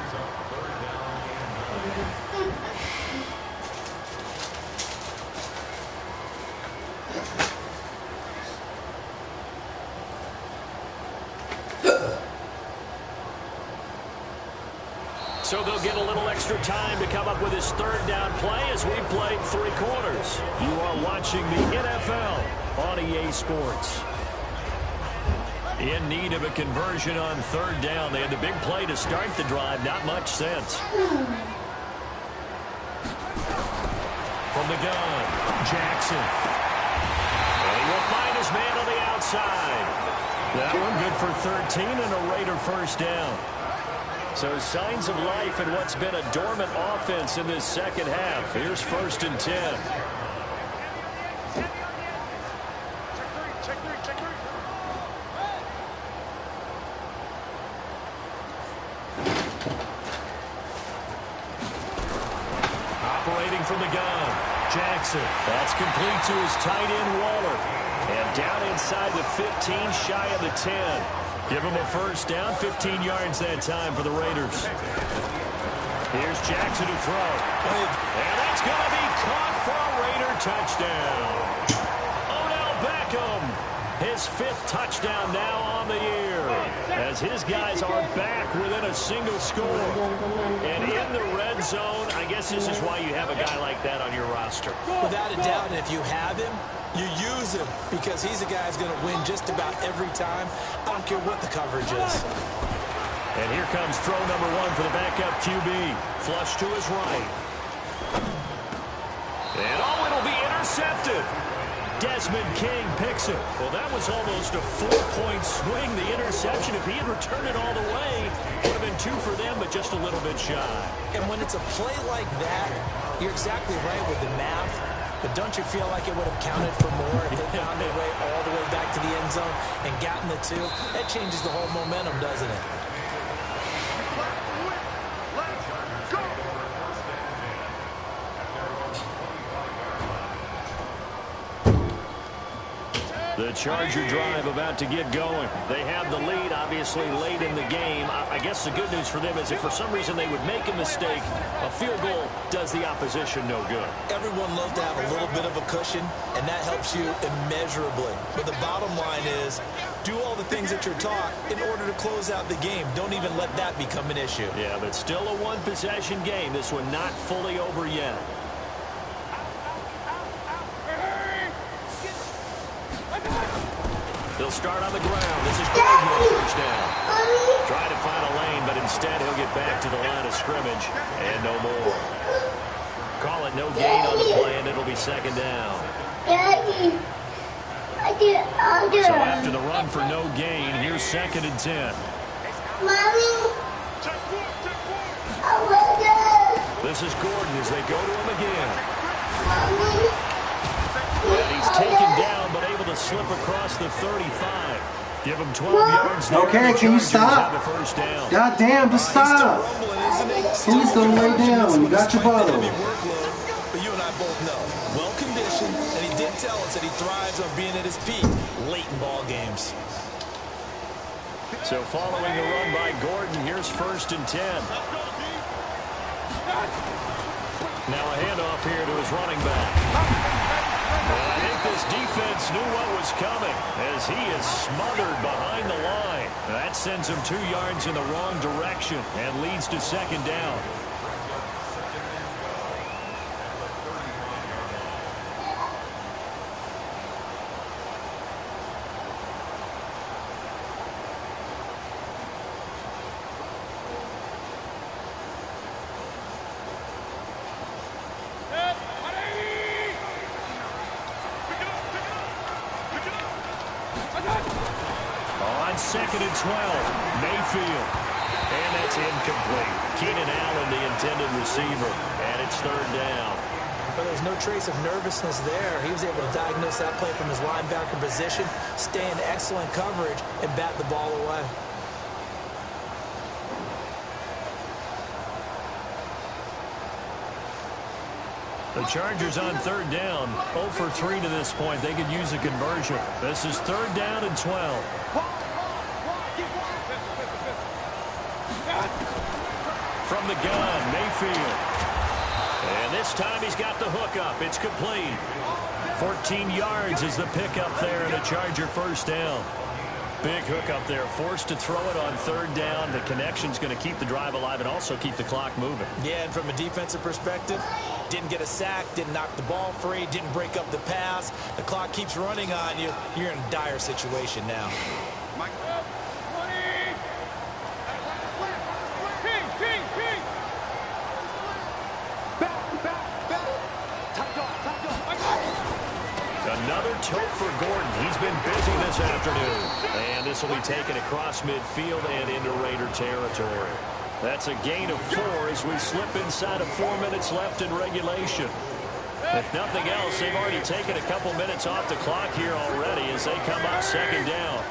Speaker 1: So they'll get a little extra time to come up with his 3rd down play as we played 3 quarters. You are watching the NFL on EA Sports. In need of a conversion on 3rd down. They had the big play to start the drive. Not much sense. From the gun, Jackson. And he will find his man on the outside. That one good for 13 and a Raider 1st down. So signs of life in what's been a dormant offense in this 2nd half. Here's 1st and 10. Operating from the gun, Jackson. That's complete to his tight end, Waller. And down inside the 15, shy of the 10. Give him a 1st down, 15 yards that time for the Raiders. Here's Jackson to throw. And that's going to be caught for a Raider touchdown. Odell Beckham, his 5th touchdown now on the year, as his guys are back within a single score. And in the red zone, I guess this is why you have a guy like that on your roster.
Speaker 2: Without a doubt, and if you have him, you use him because he's a guy who's going to win just about every time. I don't care what the coverage is.
Speaker 1: And here comes throw number 1 for the backup QB. Flush to his right. And it'll be intercepted. Desmond King picks it. Well, that was almost a 4-point swing, the interception. If he had returned it all the way, it would have been 2 for them, but just a little bit shy.
Speaker 2: And when it's a play like that, you're exactly right with the math. But don't you feel like it would have counted for more if they found their way all the way back to the end zone and gotten the 2? That changes the whole momentum, doesn't it?
Speaker 1: The Charger drive about to get going. They have the lead, obviously, late in the game. I guess the good news for them is if for some reason they would make a mistake, a field goal does the opposition no good.
Speaker 2: Everyone loves to have a little bit of a cushion, and that helps you immeasurably. But the bottom line is, do all the things that you're taught in order to close out the game. Don't even let that become an issue.
Speaker 1: Yeah, but still a one-possession game. This one not fully over yet. He'll start on the ground. This is Gordon on first down. Trying to find a lane, but instead he'll get back to the line of scrimmage. And no more. Call it no gain on the play, and it'll be second down. So after the run for no gain, here's 2nd and 10. This is Gordon as they go to him again. And he's taken down, but able to slip across the 35. Give him 12 yards there.
Speaker 4: Okay, can you stop? God damn, just stop. Please don't lay down. You got your bottle.
Speaker 2: But you and I both know, well-conditioned, and he did tell us that he thrives on being at his peak late in ball games.
Speaker 1: So following a run by Gordon, here's 1st and 10. Now a handoff here to his running back. I think this defense knew what was coming as he is smothered behind the line. That sends him 2 yards in the wrong direction and leads to 2nd down. On 2nd and 12, Mayfield. And that's incomplete. Keenan Allen, the intended receiver. And it's 3rd down.
Speaker 2: But there's no trace of nervousness there. He was able to diagnose that play from his linebacker position, stay in excellent coverage, and bat the ball away.
Speaker 1: The Chargers on 3rd down, 0 for 3 to this point. They could use a conversion. This is 3rd down and 12. From the gun, Mayfield. And this time he's got the hook up. It's complete. 14 yards is the pickup there and a Charger 1st down. Big hook up there. Forced to throw it on 3rd down. The connection's going to keep the drive alive and also keep the clock moving.
Speaker 2: Yeah, and from a defensive perspective, didn't get a sack, didn't knock the ball free, didn't break up the pass. The clock keeps running on you. You're in a dire situation now.
Speaker 1: Another tote for Gordon. He's been busy this afternoon. And this will be taken across midfield and into Raider territory. That's a gain of 4 as we slip inside of 4 minutes left in regulation. If nothing else, they've already taken a couple minutes off the clock here already as they come up 2nd down.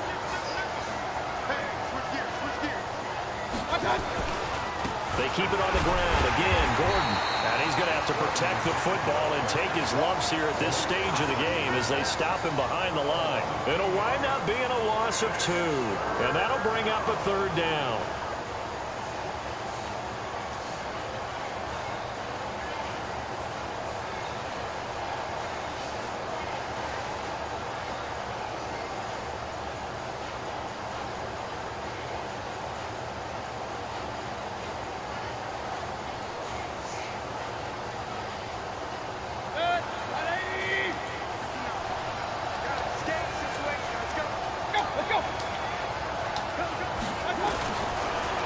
Speaker 1: They keep it on the ground. Again, Gordon. And he's going to have to protect the football and take his lumps here at this stage of the game as they stop him behind the line. It'll wind up being a loss of 2. And that'll bring up a 3rd down.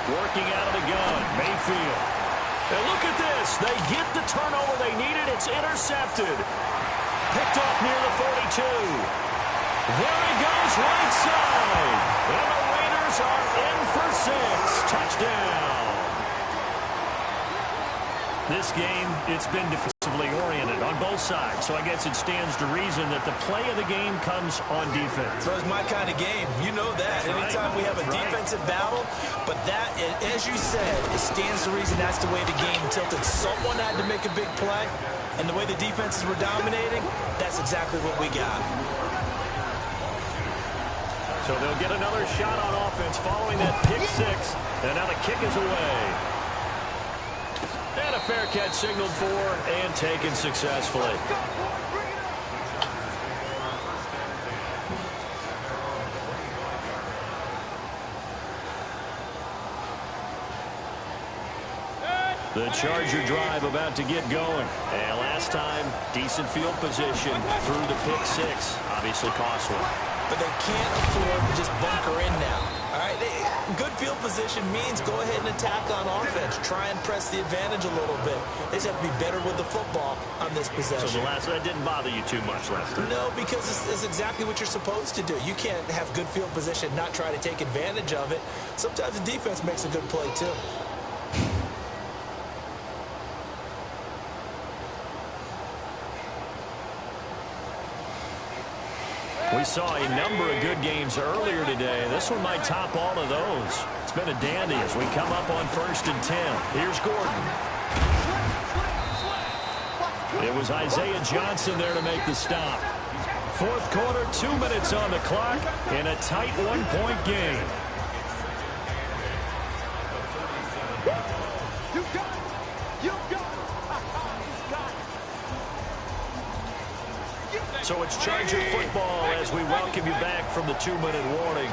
Speaker 1: Working out of the gun, Mayfield. And look at this. They get the turnover they needed. It's intercepted. Picked off near the 42. There he goes, right side. And the Raiders are in for 6. Touchdown. This game, it's been defensively oriented on both sides. So I guess it stands to reason that the play of the game comes on defense.
Speaker 2: So it's my kind of game. You know that. Anytime we have a defensive battle, but that, as you said, it stands to reason that's the way the game tilted. Someone had to make a big play, and the way the defenses were dominating, that's exactly what we got.
Speaker 1: So they'll get another shot on offense following that pick six. And now the kick is away. And a fair catch signaled for and taken successfully. The Charger drive about to get going. And last time, decent field position through the pick six. Obviously costly.
Speaker 2: But they can't afford to just bunker in now. All right, good field position means go ahead and attack on offense. Try and press the advantage a little bit. They just have to be better with the football on this possession.
Speaker 1: So that didn't bother you too much last time?
Speaker 2: No, because it's exactly what you're supposed to do. You can't have good field position, not try to take advantage of it. Sometimes the defense makes a good play, too.
Speaker 1: We saw a number of good games earlier today. This one might top all of those. It's been a dandy as we come up on 1st and 10. Here's Gordon. It was Isaiah Johnson there to make the stop. Fourth quarter, 2 minutes on the clock in a tight one-point game. So it's Charger football as we welcome you back from the 2-minute warning.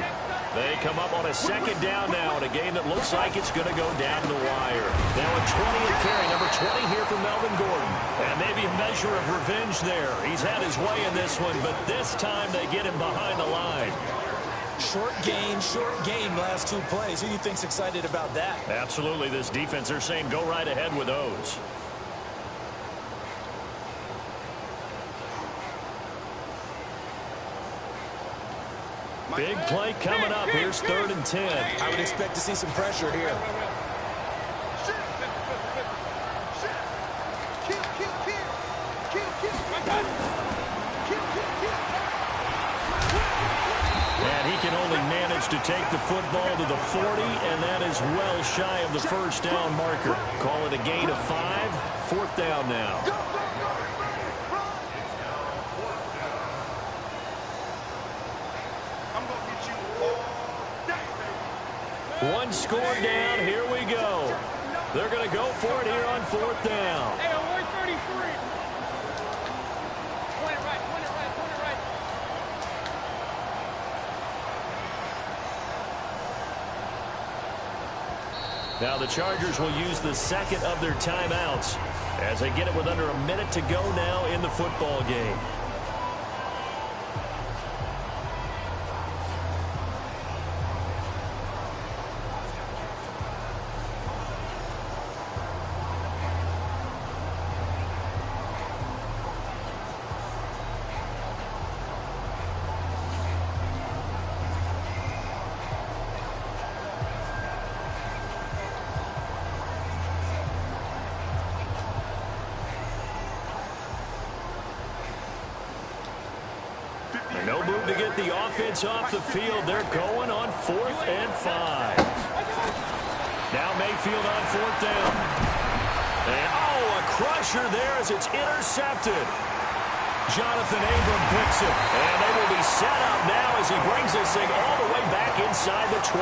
Speaker 1: They come up on a second down now in a game that looks like it's going to go down the wire. Now a 20th carry, number 20 here for Melvin Gordon. And maybe a measure of revenge there. He's had his way in this one, but this time they get him behind the line.
Speaker 2: Short game last 2 plays. Who do you think's excited about that?
Speaker 1: Absolutely. This defense, they're saying go right ahead with those. Big play coming up. Here's 3rd and 10.
Speaker 2: I would expect to see some pressure here.
Speaker 1: And he can only manage to take the football to the 40, and that is well shy of the first down marker. Call it a gain of 5. 4th down now. One score down. Here we go. They're going to go for it here on 4th down.
Speaker 3: Hey, on 133. Point it right, point it right, point it right.
Speaker 1: Now the Chargers will use the second of their timeouts as they get it with under a minute to go now in the football game. No move to get the offense off the field. They're going on 4th and 5. Now Mayfield on 4th down. And, a crusher there as it's intercepted. Jonathan Abram picks it. And they will be set up now as he brings this thing all the way back inside the 20.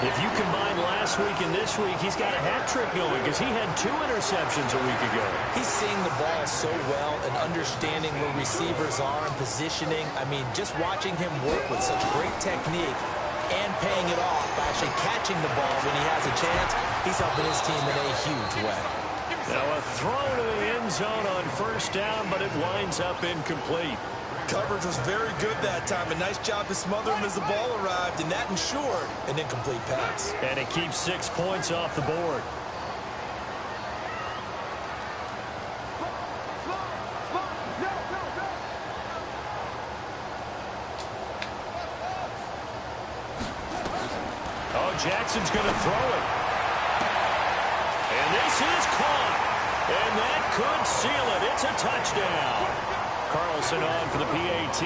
Speaker 1: If you combine last week and this week, he's got a hat trick going because he had 2 interceptions a week ago.
Speaker 2: He's seeing the ball so well and understanding where receivers are and positioning. I mean, just watching him work with such great technique and paying it off by actually catching the ball when he has a chance, he's helping his team in a huge way.
Speaker 1: Now a throw to the end zone on 1st down, but it winds up incomplete.
Speaker 2: Coverage was very good that time. A nice job to smother him as the ball arrived, and that ensured an incomplete pass.
Speaker 1: And it keeps 6 points off the board. Oh, Jackson's going to throw it. And this is caught. And that could seal it. It's a touchdown. Carlson on for the PAT.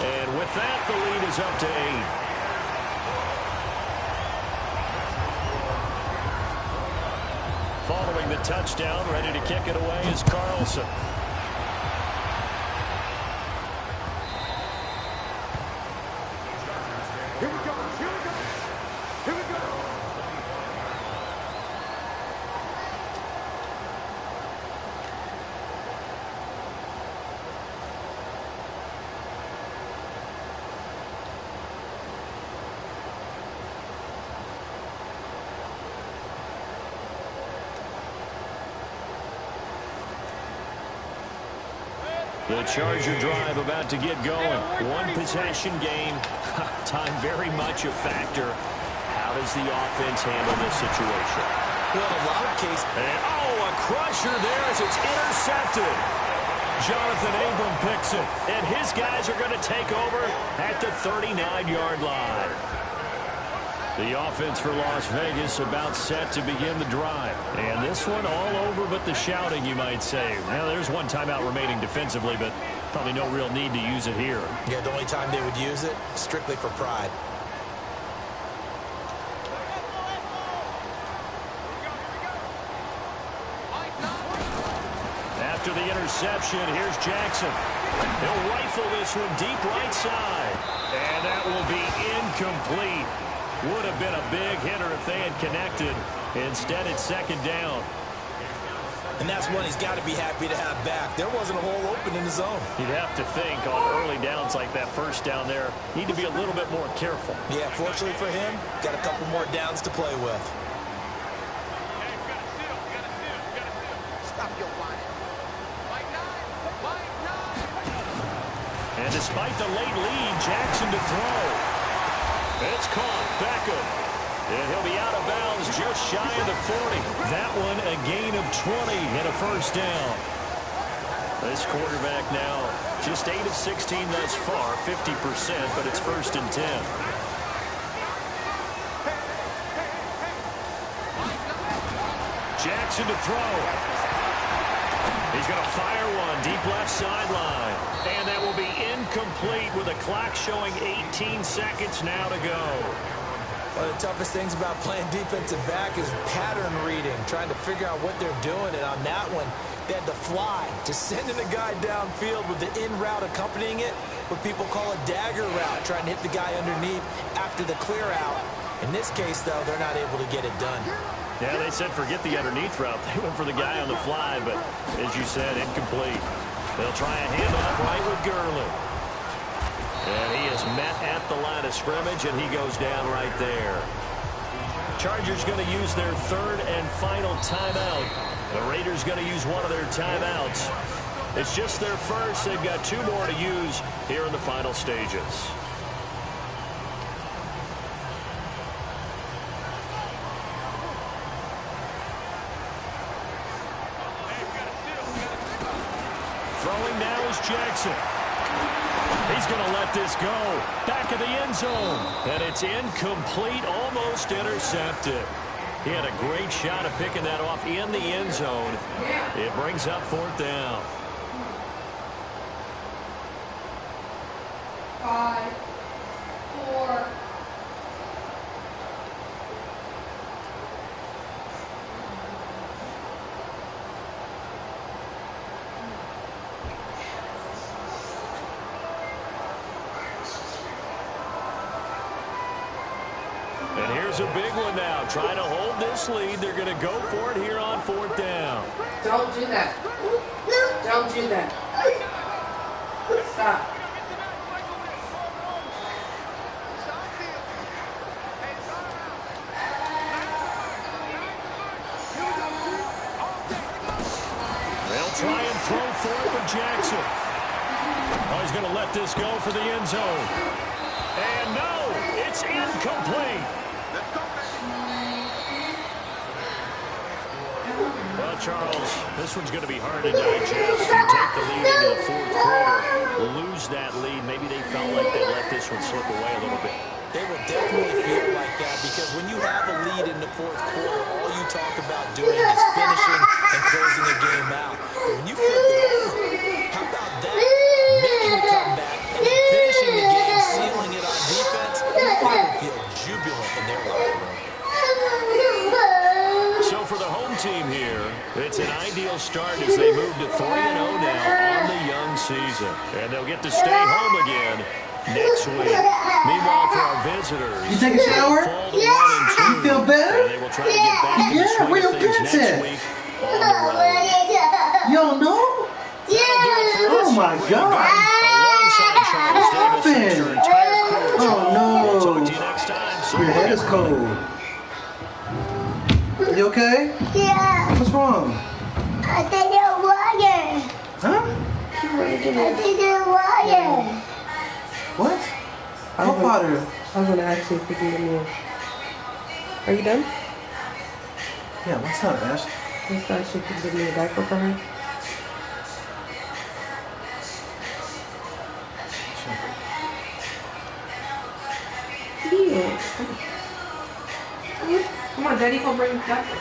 Speaker 1: And with that, the lead is up to 8. Following the touchdown, ready to kick it away is Carlson. The Charger drive about to get going. One possession game. Time very much a factor. How does the offense handle this situation?
Speaker 2: Well, in a lot of cases.
Speaker 1: And, a crusher there as it's intercepted. Jonathan Abram picks it. And his guys are going to take over at the 39-yard line. The offense for Las Vegas about set to begin the drive. And this one all over but the shouting, you might say. Now, there's one timeout remaining defensively, but probably no real need to use it here.
Speaker 2: Yeah, the only time they would use it, strictly for pride.
Speaker 1: After the interception, here's Jackson. He'll rifle this one deep right side. And that will be incomplete. Would have been a big hitter if they had connected. Instead, it's second down.
Speaker 2: And that's one he's got to be happy to have back. There wasn't a hole open in the zone.
Speaker 1: You'd have to think on early downs like that first down there, need to be a little bit more careful.
Speaker 2: Yeah, fortunately for him, got a couple more downs to play with.
Speaker 1: And despite the late lead, Jackson to throw. It's caught. Beckham. And he'll be out of bounds just shy of the 40. That one a gain of 20 and a first down. This quarterback now just 8 of 16 thus far, 50%, but it's 1st and 10. Jackson to throw. He's going to fire one deep left sideline. And that will be incomplete with a clock showing 18 seconds now to go.
Speaker 2: One of the toughest things about playing defensive back is pattern reading, trying to figure out what they're doing. And on that one, they had to fly, just sending the guy downfield with the in route accompanying it, what people call a dagger route, trying to hit the guy underneath after the clear out. In this case, though, they're not able to get it done.
Speaker 1: Yeah, they said forget the underneath route. They went for the guy on the fly, but as you said, incomplete. They'll try a handoff right with Gurley. And he is met at the line of scrimmage, and he goes down right there. Chargers going to use their 3rd and final timeout. The Raiders going to use one of their timeouts. It's just their first. They've got 2 more to use here in the final stages. Throwing now is Jackson. He's going to let this go. Back of the end zone. And it's incomplete, almost intercepted. He had a great shot of picking that off in the end zone. It brings up 4th down.
Speaker 5: 5, 4.
Speaker 1: And here's a big one now. Trying to hold this lead. They're going to go for it here on 4th down.
Speaker 5: Don't do that. Don't do that. Stop.
Speaker 1: They'll try and throw for it with Jackson. Oh, he's going to let this go for the end zone. And no, it's incomplete. Well, Charles, this one's going to be hard to digest. You take the lead into the 4th quarter, lose that lead. Maybe they felt like they let this one slip away a little bit.
Speaker 2: They will definitely feel like that because when you have a lead in the 4th quarter, all you talk about doing is finishing and closing the game out. But when you flip it over, how about that? Making the comeback and then finishing the game, sealing it on defense, they will feel jubilant in their locker room.
Speaker 1: So for the home team here, it's an ideal start as they move to 3-0 now on the young season. And they'll get to stay home again next week. Meanwhile, for our visitors,
Speaker 4: you take a shower?
Speaker 1: Yeah.
Speaker 4: You feel better?
Speaker 1: And they will try to get back in the swing of things next week on the road.
Speaker 4: You don't know? Oh my God.
Speaker 1: Alongside Charles Davis, your entire crew.
Speaker 4: Oh no.
Speaker 1: We'll talk to you next time. So
Speaker 4: your head is cold. You okay?
Speaker 5: Yeah.
Speaker 4: What's wrong?
Speaker 5: I think water.
Speaker 4: Huh? What? Cup water.
Speaker 6: I was gonna ask you if you can give me a... Are you done?
Speaker 4: Yeah, what's up, Ash?
Speaker 6: This guy should give me a diaper for her. Yeah. Come on, Daddy, go bring the diaper.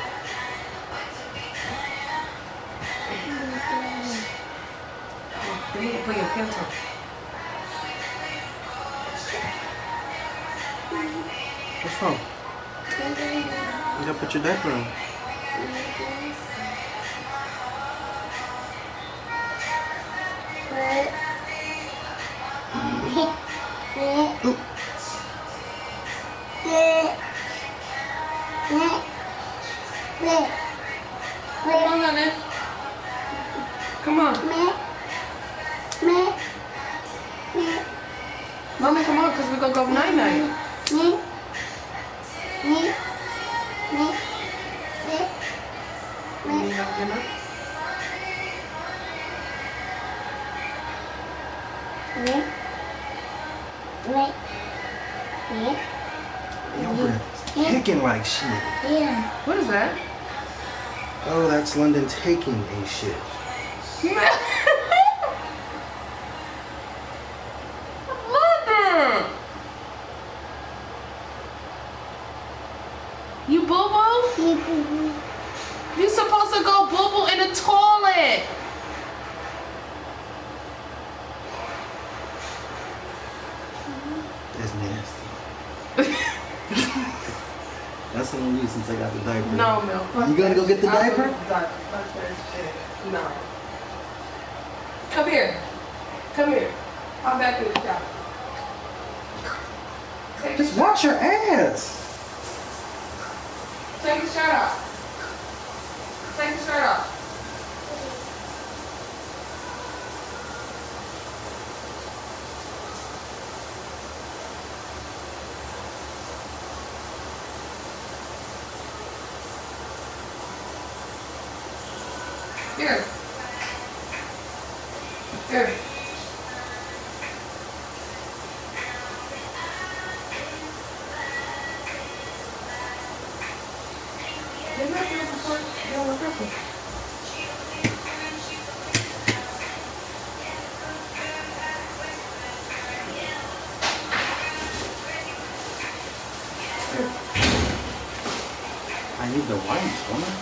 Speaker 6: Then you can put your pants on.
Speaker 4: What's wrong? You gotta put your diaper on.
Speaker 6: Come on, honey. Come on. Mommy, come on, because we're going to go night-night. You have dinner?
Speaker 4: Your breath is kicking like shit.
Speaker 6: What is that?
Speaker 4: Oh, that's London taking a shit.
Speaker 6: London! You boo-boo? You're supposed to go boo-boo in the toilet.
Speaker 4: That's nasty. That's the only reason since I got the diaper.
Speaker 6: No, Mel.
Speaker 4: You gonna go get the diaper?
Speaker 6: No. Come here. Come here. I'm back in the shower.
Speaker 4: Just wash your ass.
Speaker 6: Take the shirt off. Take the shirt off. Here. Here. They're not here before they don't want Christmas.
Speaker 4: I need the wipes, woman.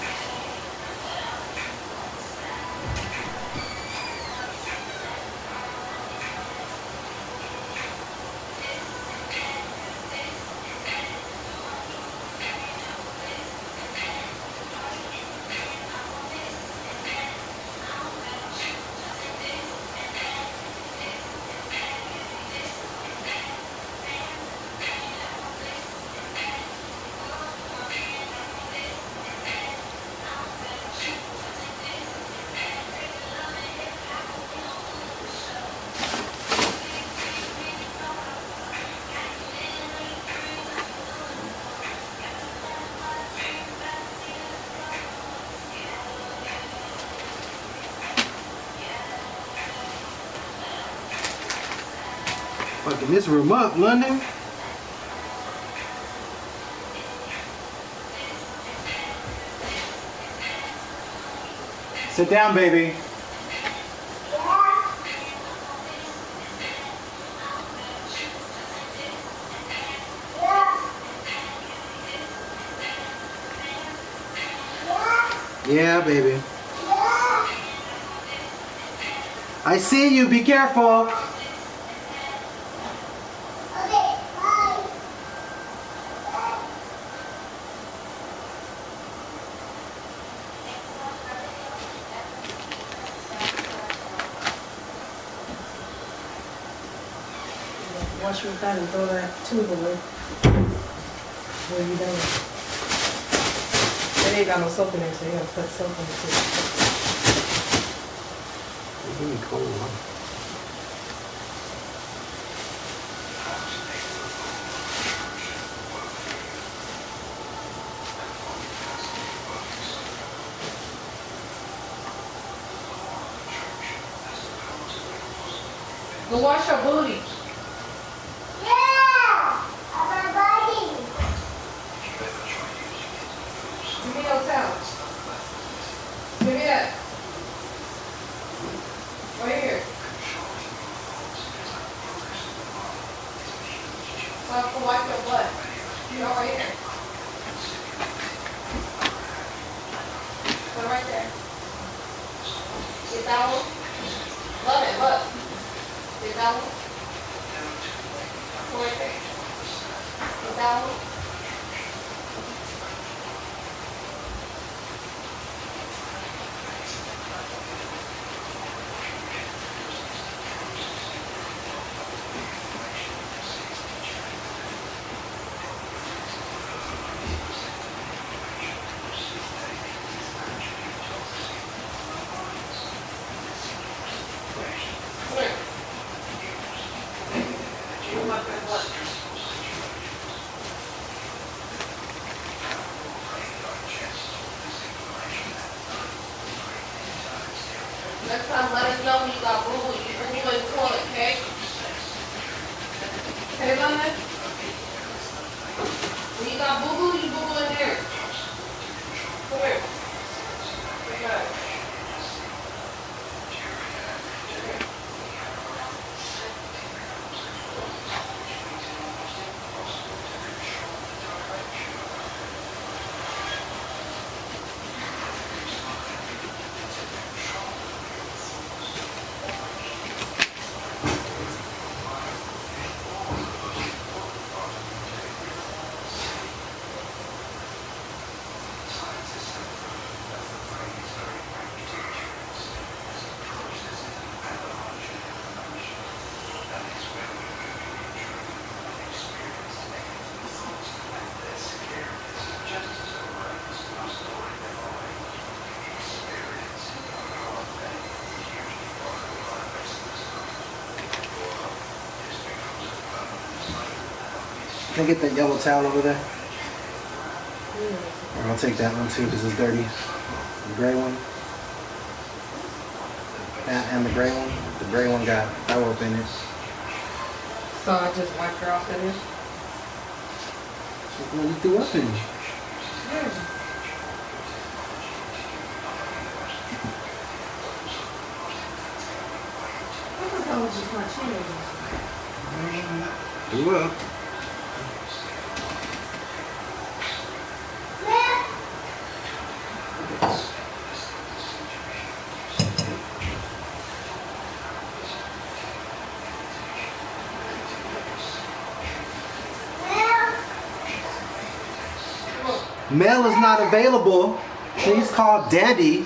Speaker 4: Fucking this room up, London. Sit down, baby. Yeah, baby. I see you. Be careful.
Speaker 6: Wash your bed and throw that tube away. Where you done? They ain't got no soap in there, so you gotta put soap in the tube.
Speaker 4: Give me cold one.
Speaker 5: Go wash your booty.
Speaker 7: Yeah! My body.
Speaker 5: Give me those towels. Give me that. Right here. So I can wipe your butt. Go right here. Go right there. Get that one. Love it, look. Get that one. Go right there. Get that one. Come here. You wipe your butt. Next time, let us know when you got boo-boo. You boo-boo in the toilet, okay? Okay, London? When you got boo-boo, you boo-boo in there. Come here. Okay.
Speaker 4: Can I get that yellow towel over there? Or I'll take that one too because it's dirty. The gray one. And the gray one. The gray one got throw up in it.
Speaker 5: So I just wiped her off in here?
Speaker 4: Well, you threw up in it.
Speaker 5: Yeah.
Speaker 6: I thought that was just my teenagers.
Speaker 4: Threw up. Mel is not available. Please call Daddy.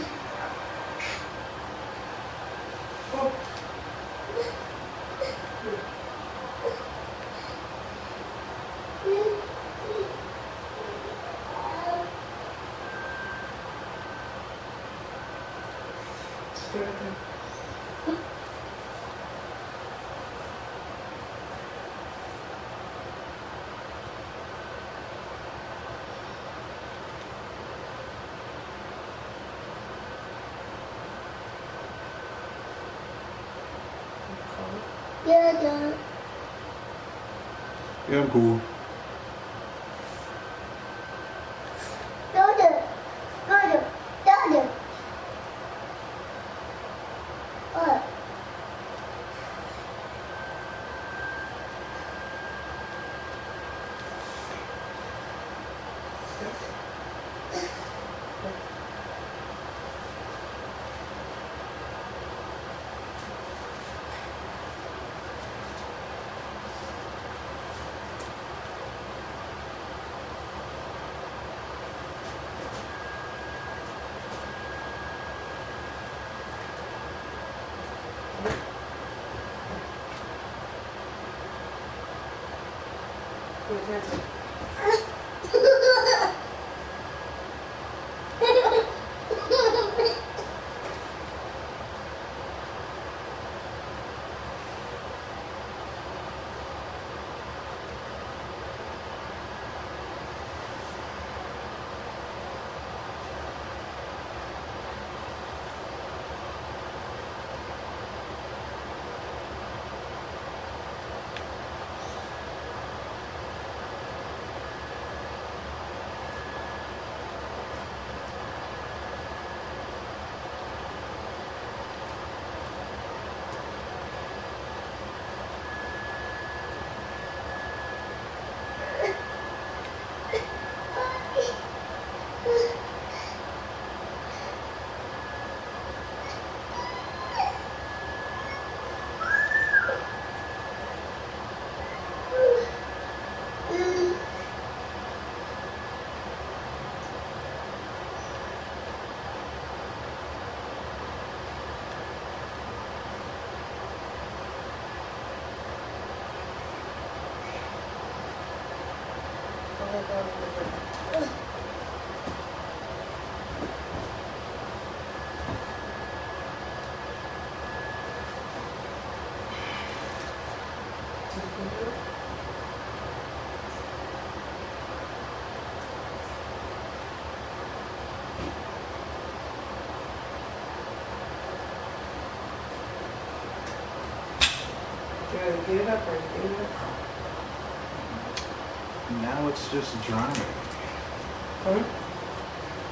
Speaker 7: Yeah,
Speaker 4: Yeah, I'm cool.
Speaker 7: Dada. Dada. Dada. What?
Speaker 6: Get it up, right? Get it up.
Speaker 4: Now it's just drying.
Speaker 6: Huh?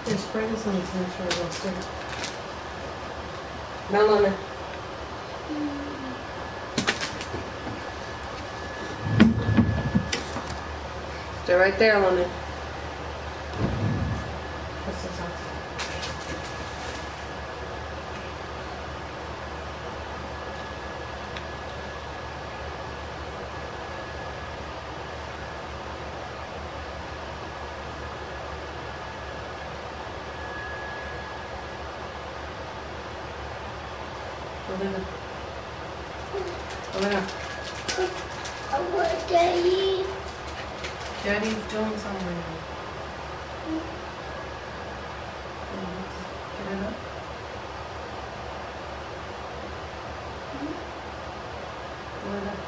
Speaker 6: Yeah, spray this on to make sure it don't stick. No, no, no. Stay right there, London. What's this on? Over there.
Speaker 7: I want Daddy.
Speaker 6: Daddy's doing something. Get it up. Over there.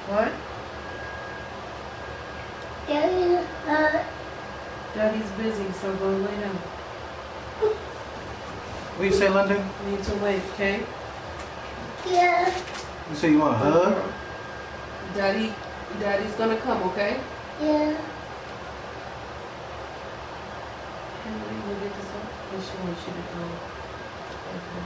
Speaker 6: What?
Speaker 7: Daddy,
Speaker 6: Daddy's busy, so go lay down.
Speaker 4: What do you say, London?
Speaker 6: You need to wait, okay?
Speaker 7: yeah.
Speaker 4: You say you want a hug?
Speaker 6: Daddy's gonna come, okay?
Speaker 7: Yeah.
Speaker 6: Can we get this up? Or she wants you to go? Okay.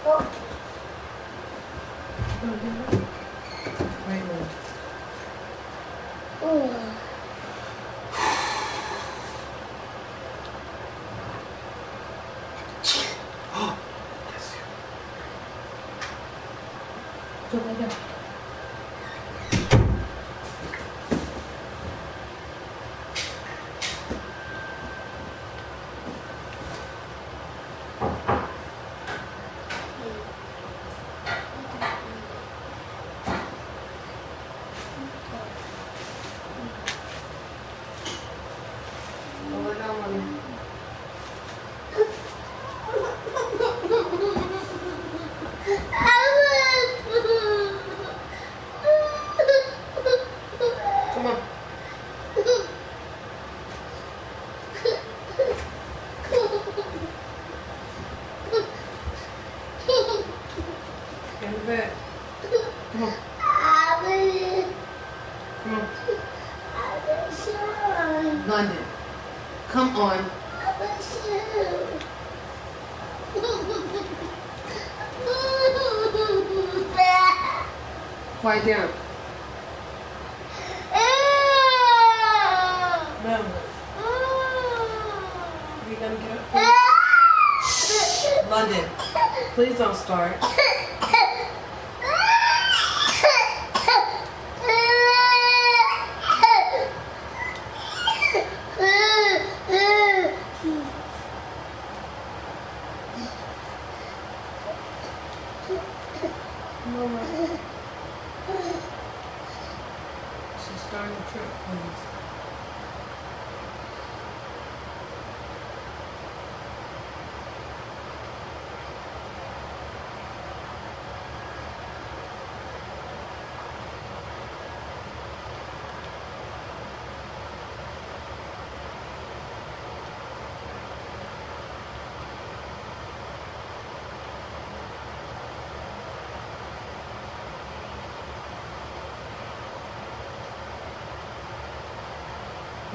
Speaker 7: Oh,
Speaker 6: Wait a minute.
Speaker 7: oh.
Speaker 6: Go lay down. Go lay down, Mommy. Come on. Get in bed. Come on. Come on. London. Come on. Quiet down. No. You gonna get up? Please? London, please don't start. Mama. She's starting to trip, please.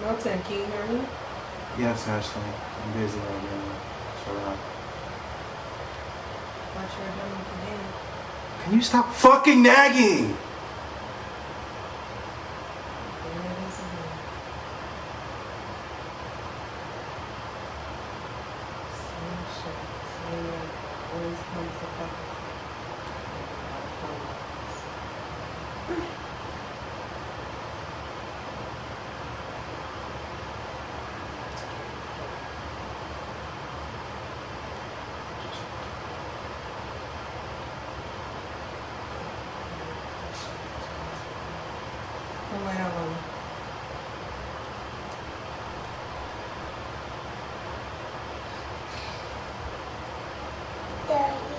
Speaker 6: Milton, can you hear me?
Speaker 4: Yes, Ashley. I'm busy right now. Shut up.
Speaker 6: Watch your done with the game.
Speaker 4: Can you stop fucking nagging?
Speaker 6: There it is again. Same shit. Same way. Always comes to fucking. Come right over me.
Speaker 7: Daddy.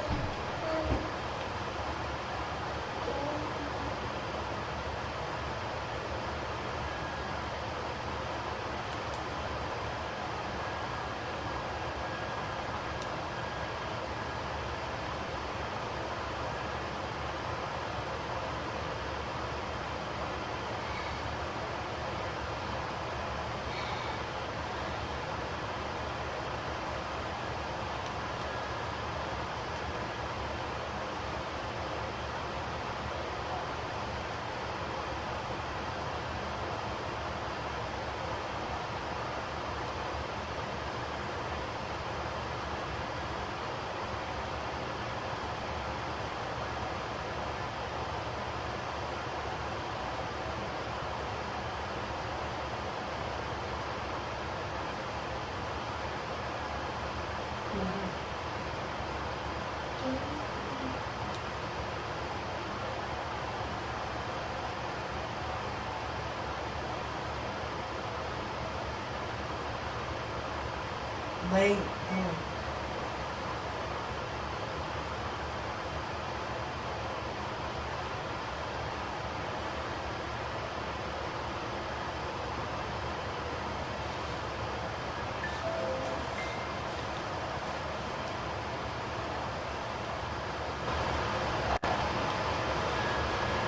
Speaker 6: Lay down.